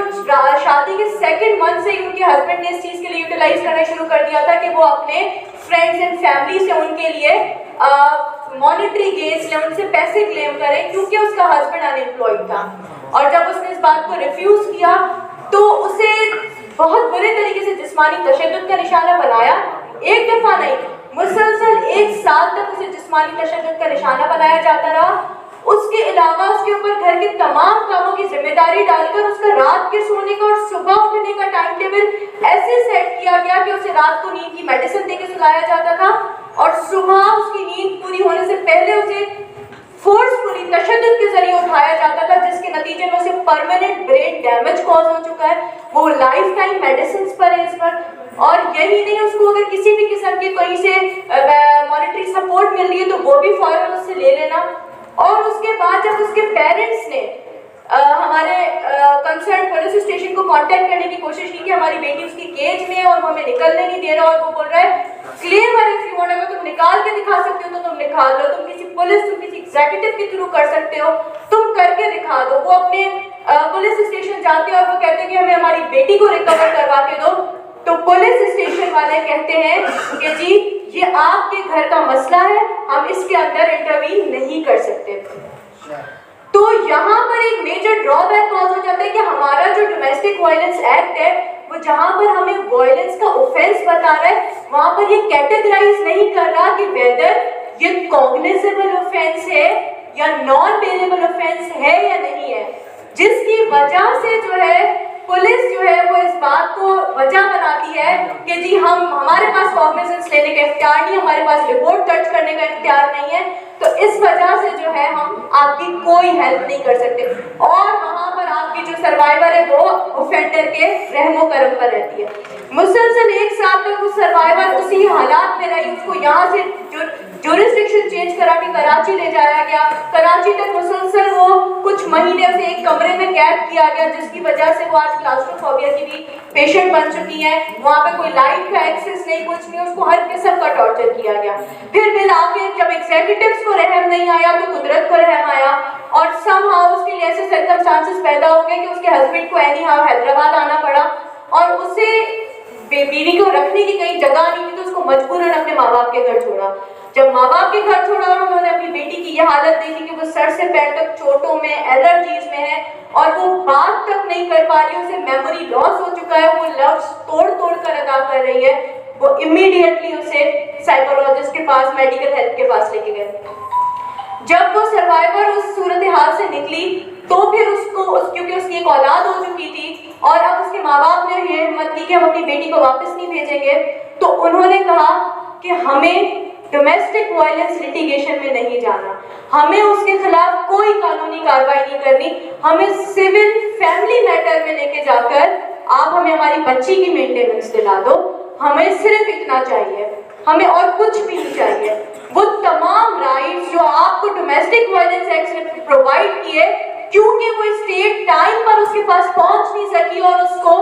शादी के 2nd मंथ से ही उनके हस्बैंड ने इस चीज के लिए यूटिलाइज करना शुरू कर दिया था कि वो अपने फ्रेंड्स एंड फैमिली से उनके लिए मॉनेटरी गेन्स ले, उनसे पैसे क्लेम करें क्योंकि उसका हस्बैंड अनएम्प्लॉयड था। और जब उसने इस बात को रिफ्यूज किया तो उसे बहुत बुरे तरीके से जिस्मानी तशद्दुद का निशाना बनाया। एक दफा नहीं, मुसलसल 1 साल तक उसे जिस्मानी तशद्दुद का निशाना बनाया जाता रहा। उसके अलावा उसके ऊपर घर के तमाम कामों की जिम्मेदारी डालकर उसका रात के सोने का और सुबह उठने का टाइम टेबल ऐसे सेट किया गया कि उसे रात को नींद की मेडिसिन देकर सुलाया जाता था और सुबह उसकी नींद पूरी होने से पहले उसे फोर्सफुली तशद्दुद के जरिए उठाया जाता था, जिसके नतीजे में उसे परमानेंट ब्रेन डैमेज कॉज हो चुका है। वो लाइफ टाइम मेडिसिन पर है इस पर। और यही नहीं, उसको अगर किसी भी किस्म की कहीं से मॉनेटरी सपोर्ट मिल रही है तो वो भी फौरन उससे ले लेना। और उसके बाद जब उसके पेरेंट्स ने हमारे कंसर्न पुलिस स्टेशन को कांटेक्ट करने की कोशिश की कि हमारी बेटी उसकी केज में है और वो हमें निकलने नहीं दे रहा, और वो बोल रहा है क्लेम इफ यू वांट, अगर तुम निकाल के दिखा सकते हो तो तुम निकाल लो, तुम किसी पुलिस, तुम किसी एग्जीक्यूटिव के थ्रू कर सकते हो, तुम करके दिखा दो। वो अपने पुलिस स्टेशन जाते हैं और वो कहते हैं कि हमें हमारी बेटी को रिकवर करवा के दो। तो पुलिस स्टेशन वाले कहते हैं कि जी ये आपके घर का मसला है, हम इसके अंदर इंटरवीन नहीं कर सकते। तो यहाँ पर एक मेजर ड्रॉबैक कॉज हो जाता है कि हमारा जो डोमेस्टिक वायलेंस एक्ट है वो जहाँ पर हमें वायलेंस का ऑफेंस बता रहा है वहाँ पर ये कैटेगराइज नहीं कर रहा कि वेदर ये कॉग्निजेबल ऑफेंस है या नॉन बेलेबल ऑफेंस है या नहीं है, जिसकी वजह से जो है पुलिस जो है वो इस बात को वजह बनाती है कि जी हमारे पास कॉग्निजेंस लेने का इख्तियार नहीं, हमारे पास रिपोर्ट दर्ज करने का इख्तियार नहीं है, तो इस वजह से जो है हम आपकी कोई हेल्प नहीं कर सकते। और वहाँ पर आपकी जो सर्वाइवर है वो ऑफेंडर के रहमो करम पर रहती है। मुसलसल 1 साल तक वो सर्वाइवर उसी हालात में रही। उसको यहाँ से जो ज्यूरिसडिक्शन चेंज करा के कराची ले जाया गया। कराची तक मुसलसल वो कुछ महीने से एक कमरे में कैद किया गया, जिसकी वजह से वो आज क्लास्ट्रोफोबिया की भी पेशेंट बन चुकी है। वहाँ पे कोई लाइट का एक्सेस नहीं, कुछ नहीं, उसको हर किस्म का टॉर्चर किया गया। फिर बिल आखिर जब एग्जीक्यूटिव्स को रहम नहीं आया तो कुदरत को रहम आया, और समहाउ उसके लिए ऐसे सर्कमस्टांसेस पैदा हो गए कि उसके हस्बैंड को एनी हाउ हैदराबाद आना पड़ा, और उसे बीवी को रखने की कहीं जगह नहीं थी तो उसको मजबूरन अपने माँ बाप के घर छोड़ा। जब माँ बाप के घर छोड़ा और उन्होंने अपनी बेटी की यह हालत देखी कि वो सर से पैर तक चोटों में, एलर्जीज में है और वो बात तक नहीं कर पा रही, उसे मेमोरी लॉस हो चुका है, वो लफ्ज तोड़ तोड़ कर अदा कर रही है, वो इमीडिएटली उसे साइकोलॉजिस्ट के पास, मेडिकल हेल्थ के पास लेके गए। जब वो सर्वाइवर उस सूरत हाल से निकली तो फिर क्योंकि उसकी एक औलाद हो चुकी थी और अब उसके माँ बाप ने ये हिम्मत की कि हम अपनी बेटी को वापस नहीं भेजेंगे, तो उन्होंने कहा कि हमें डोमेस्टिक वायलेंस लिटिगेशन में नहीं जाना, हमें उसके खिलाफ कोई कानूनी कार्रवाई नहीं करनी, हमें सिविल फैमिली मैटर में लेके जाकर आप हमें हमारी बच्ची की मेंटेनेंस दिला दो, हमें सिर्फ इतना चाहिए, हमें और कुछ भी नहीं चाहिए। वो तमाम राइट्स जो आपको डोमेस्टिक वायलेंस एक्ट ने प्रोवाइड किए, क्योंकि वो स्टेट टाइम पर उसके पास पहुंच नहीं सकी और उसको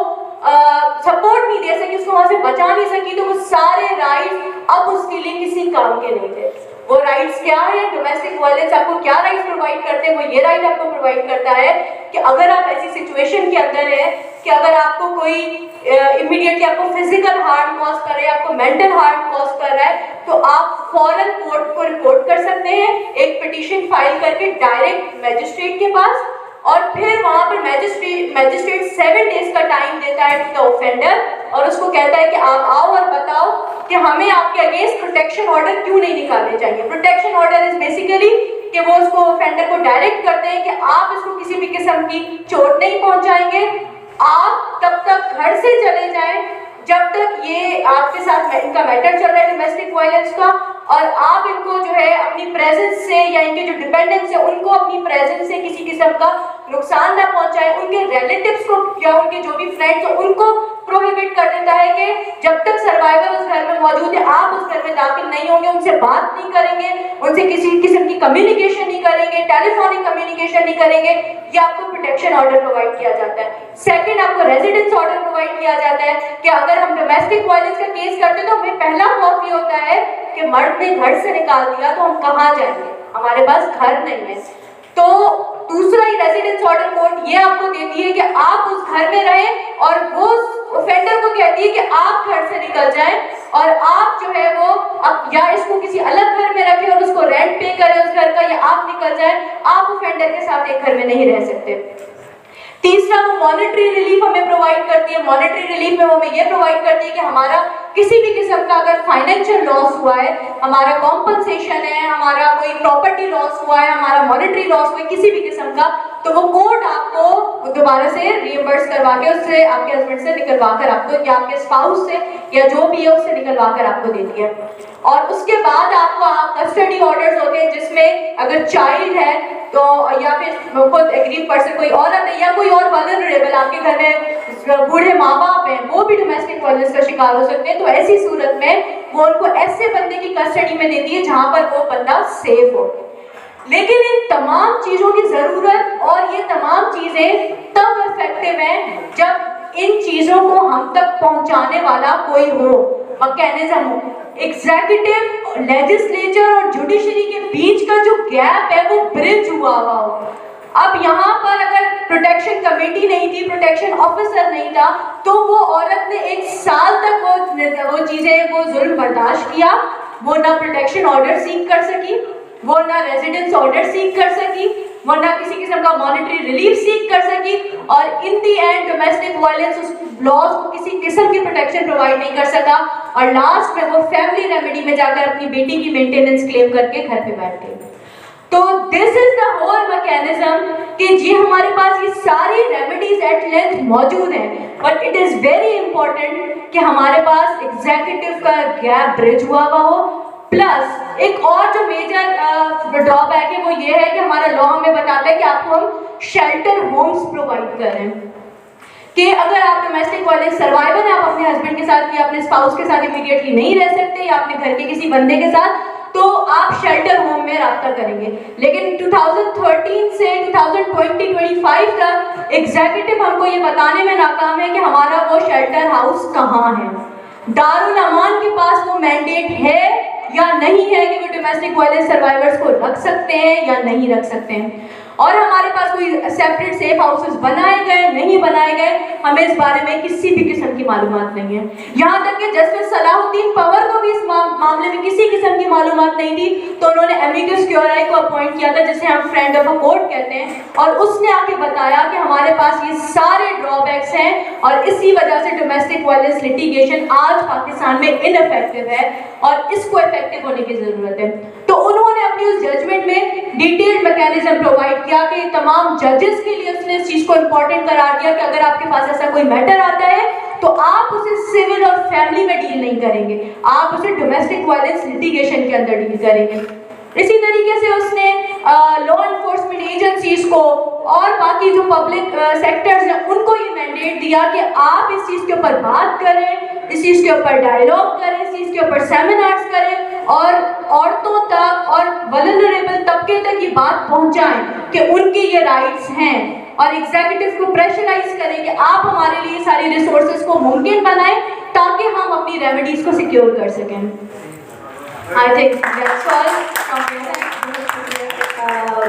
सपोर्ट नहीं दे सकी, उसको वहां से बचा नहीं सकी, तो वो सारे राइट्स अब उसके लिए किसी काम के नहीं थे। वो राइट्स क्या है? डोमेस्टिक वायलेंस आपको क्या राइट्स प्रोवाइड करते हैं? वो ये राइट आपको प्रोवाइड करता है कि अगर आप ऐसी सिचुएशन के अंदर है कि अगर आपको कोई इमीडिएटली आपको फिजिकल हार्म कॉज कर रहा है, आपको मेंटल हार्म कॉज कर रहा है, तो आप फौरन कोर्ट को रिपोर्ट कर सकते हैं, एक पिटीशन फाइल करके डायरेक्ट मैजिस्ट्रेट के पास, और फिर वहां पर मैजिस्ट्रेट 7 डेज का टाइम देता है टू द ऑफेंडर और उसको कहता है कि आप आओ और बताओ कि हमें आपके अगेंस्ट प्रोटेक्शन ऑर्डर क्यों नहीं निकालने चाहिए। प्रोटेक्शन ऑर्डर इज बेसिकली कि वो उसको ऑफेंडर को डायरेक्ट करते हैं कि आप इसको किसी भी किस्म की चोट नहीं पहुंचाएंगे, आप तब तक घर से चले जाएं जब तक ये आपके साथ इनका मैटर चल रहा है डोमेस्टिक वायलेंस का, और आप इनको जो है अपनी प्रेजेंस से या इनके जो डिपेंडेंट्स है उनको अपनी प्रेजेंस से किसी किस्म का नुकसान ना पहुंचाए, उनके रिलेटिव्स को या उनके जो भी फ्रेंड्स हो उनको प्रोहिबिट कर देता है कि जब तक सर्वाइवर उस घर में मौजूद है आप उस घर में दाखिल नहीं होंगे, उनसे बात नहीं करेंगे, उनसे किसी किस्म की कम्युनिकेशन नहीं करेंगे, टेलीफोनिक कम्युनिकेशन नहीं करेंगे। ये आपको प्रोटेक्शन ऑर्डर प्रोवाइड किया जाता है। सेकंड, आपको रेजिडेंस ऑर्डर प्रोवाइड किया जाता है कि अगर हम डोमेस्टिक वायलेंस का केस करते हैं तो हमें पहला खौफ ये होता है कि मर्द ने घर से निकाल दिया तो हम कहाँ जाएंगे, हमारे पास घर नहीं है। तो दूसरा ही रेजिडेंस ऑर्डर कोर्ट ये आपको देती है कि आप उस घर में रहें और वो ऑफेंडर को कहती है कि आप घर से निकल जाएं और आप जो है वो अब या इसको किसी अलग घर में रखें और उसको रेंट पे करें उस घर का, या आप निकल जाएं, आप ऑफेंडर के साथ एक घर में नहीं रह सकते। तीसरा, वो मॉनेटरी रिलीफ हमें प्रोवाइड करती है। मॉनेटरी रिलीफ में वो हमें ये प्रोवाइड करती है कि हमारा किसी भी किस्म का अगर फाइनेंशियल लॉस हुआ है, हमारा कॉम्पनसेशन है, हमारा कोई प्रॉपर्टी लॉस हुआ है, हमारा मॉनेटरी लॉस हुआ है किसी भी किस्म का, तो वो कोर्ट आपको दोबारा से रिइंबर्स करवा के उससे आपके हस्बैंड से निकलवा कर आपको या आपके स्पाउस से या जो भी है उससे निकलवा कर आपको देती है। और उसके बाद आपको कस्टडी ऑर्डर्स होते हैं जिसमें अगर चाइल्ड है तो या फिर खुद एग्रीड पर्सन कोई औरत है या कोई और वल्नरेबल आपके घर में बूढ़े माँ बाप हैं वो भी डोमेस्टिक वायलेंस का शिकार हो सकते हैं, तो ऐसी सूरत में वो उनको ऐसे बंदे की कस्टडी में देती है जहां पर वो बंदा सेफ हो। लेकिन इन तमाम चीजों की जरूरत और ये तमाम चीजें तब इफेक्टिव हैं जब इन चीजों को हम तक पहुंचाने वाला कोई हो, मैकेनिज्म हो। एग्जीक्यूटिव, लेजिस्लेचर और जुडिशरी के बीच का जो गैप है वो ब्रिज हुआ हो। अब यहाँ पर अगर प्रोटेक्शन कमेटी नहीं थी, प्रोटेक्शन ऑफिसर नहीं था, तो वो औरत ने 1 साल तक वो चीजें वो जुल्म बर्दाश्त किया। वो ना प्रोटेक्शन ऑर्डर सीख कर सकी, वो ना रेजिडेंस ऑर्डर सीख कर सकी, वो ना किसी किस्म का मॉनेटरी रिलीफ सीख कर सकी, और इन दी एंड डोमेस्टिक वायलेंस उस लॉज को किसी किस्म की प्रोटेक्शन प्रोवाइड नहीं कर सका, और लास्ट में वो फैमिली रेमेडी में जाकर अपनी बेटी की मेंटेनेंस क्लेम करके घर पे बैठ गई। तो this is the whole mechanism कि जी हमारे पास ये सारी रेमेडीज एट लेंथ मौजूद हैं, but it is very important कि हमारे पास एग्जीक्यूटिव का गैप ब्रिज हुआ हो। प्लस एक और जो मेजर ड्रॉबैक है वो ये है कि हमारा लॉ हमें बताता है कि आपको हम शेल्टर होम्स प्रोवाइड कर रहे हैं कि अगर आप डोमेस्टिक वायलेंस सर्वाइवर हैं, आप अपने हस्बैंड के साथ या अपने स्पाउस के साथ इमीडिएटली नहीं रह सकते या अपने घर के किसी बंदे के साथ, तो आप शेल्टर होम में राब्ता करेंगे। लेकिन 2013 से 2020-25 तक एग्जीक्यूटिव हमको ये बताने में नाकाम है कि हमारा वो शेल्टर हाउस कहाँ है। दारुल अमान के पास वो मैंडेट है या नहीं है कि वो डोमेस्टिक वायलेंस सर्वाइवर्स को रख सकते हैं या नहीं रख सकते हैं, और हमारे पास कोई सेपरेट सेफ हाउसेस बनाए गए नहीं बनाए गए, हमें इस बारे में किसी भी किस्म की मालूमात नहीं है। यहाँ तक कि जस्टिस सलाहुद्दीन पंवर को भी इस मामले में किसी किस्म की मालूमात नहीं थी, तो उन्होंने एमिकस क्यूरी को अपॉइंट किया था, जिसे हम फ्रेंड ऑफ अ कोर्ट कहते हैं, और उसने आके बताया कि हमारे पास ये सारे ड्रॉबैक्स हैं और इसी वजह से डोमेस्टिक वायलेंस लिटिगेशन आज पाकिस्तान में इनइफेक्टिव है और इसको इफेक्टिव होने की जरूरत है। तो उन्होंने अपनी उस जजमेंट में डिटेल्ड मैकेनिज्म प्रोवाइड किया कि तमाम जजेस के लिए उसने इस चीज को इंपॉर्टेंट करार दिया कि अगर आपके पास ऐसा कोई मैटर आता है तो आप उसे सिविल और फैमिली में डील नहीं करेंगे, आप उसे डोमेस्टिक वायलेंस लिटिगेशन के अंदर डील करेंगे। इसी तरीके से उसने लॉ एनफोर्समेंट एजेंसीज को और बाकी जो पब्लिक सेक्टर्स हैं उनको ये मैंडेट दिया कि आप इस चीज़ के ऊपर बात करें, इस चीज़ के ऊपर डायलॉग करें, इस चीज़ के ऊपर सेमिनार्स करें और औरतों तक और वल्नरेबल तबके तक ये बात पहुंचाएं कि उनके ये राइट्स हैं, और एग्जीक्यूटिव को प्रेशराइज करें कि आप हमारे लिए सारी रिसोर्सेज को मुमकिन बनाएं ताकि हम अपनी रेमेडीज को सिक्योर कर सकें। I think that's all.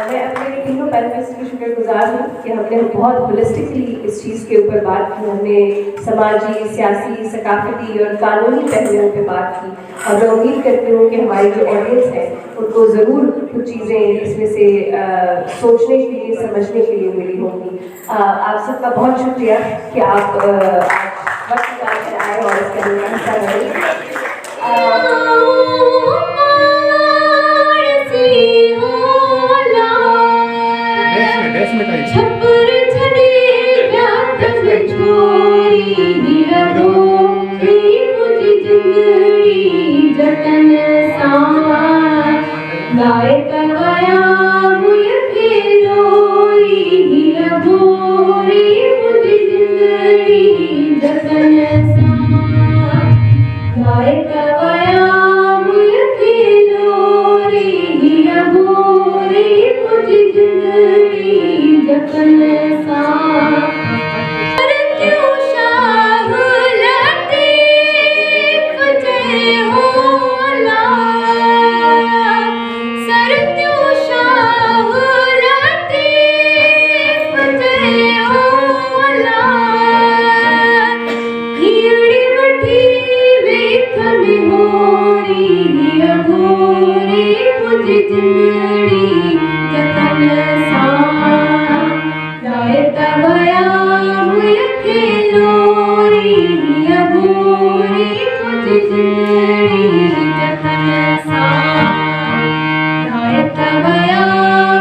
मैं अपने तीनों पैनलिस्ट की शुक्रगुजार हूँ कि हमने बहुत होलिस्टिकली इस चीज़ के ऊपर बात की, हमने समाजी, सियासी, सकाफती और कानूनी पहलुओं पे बात की, और मैं उम्मीद करती हूँ कि हमारी जो ऑडियंस है उनको ज़रूर कुछ चीज़ें इसमें से सोचने के लिए, समझने के लिए मिली होंगी। आप सबका बहुत शुक्रिया कि आप वक्त निकाल कर आए और इस कैमरे का हिस्सा बने। छप्पर छड़ी रात में छोरी निरगो मुझे जिंदड़ी जतन सा गाय का गया मुझे खेलोरी निरगो मुझे जिंदड़ी जतन सा गाय का गया मुझे खेलोरी निरगो मुझे जिंदड़ी जतन सा। मृत्यु शाह लतीफ जय होला, सरत्यु शाह लतीफ जय होला, कीड़ी मठी वेख में होरी अघोरी मुझे जिंदड़ी जतन सा गायत गया मुझे खेलोरी अघोरी मुझे जिंदड़ी जतन सा गायत गया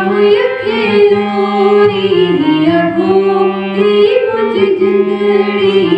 मुझे खेलोरी अघोरी मुझे जिंदड़ी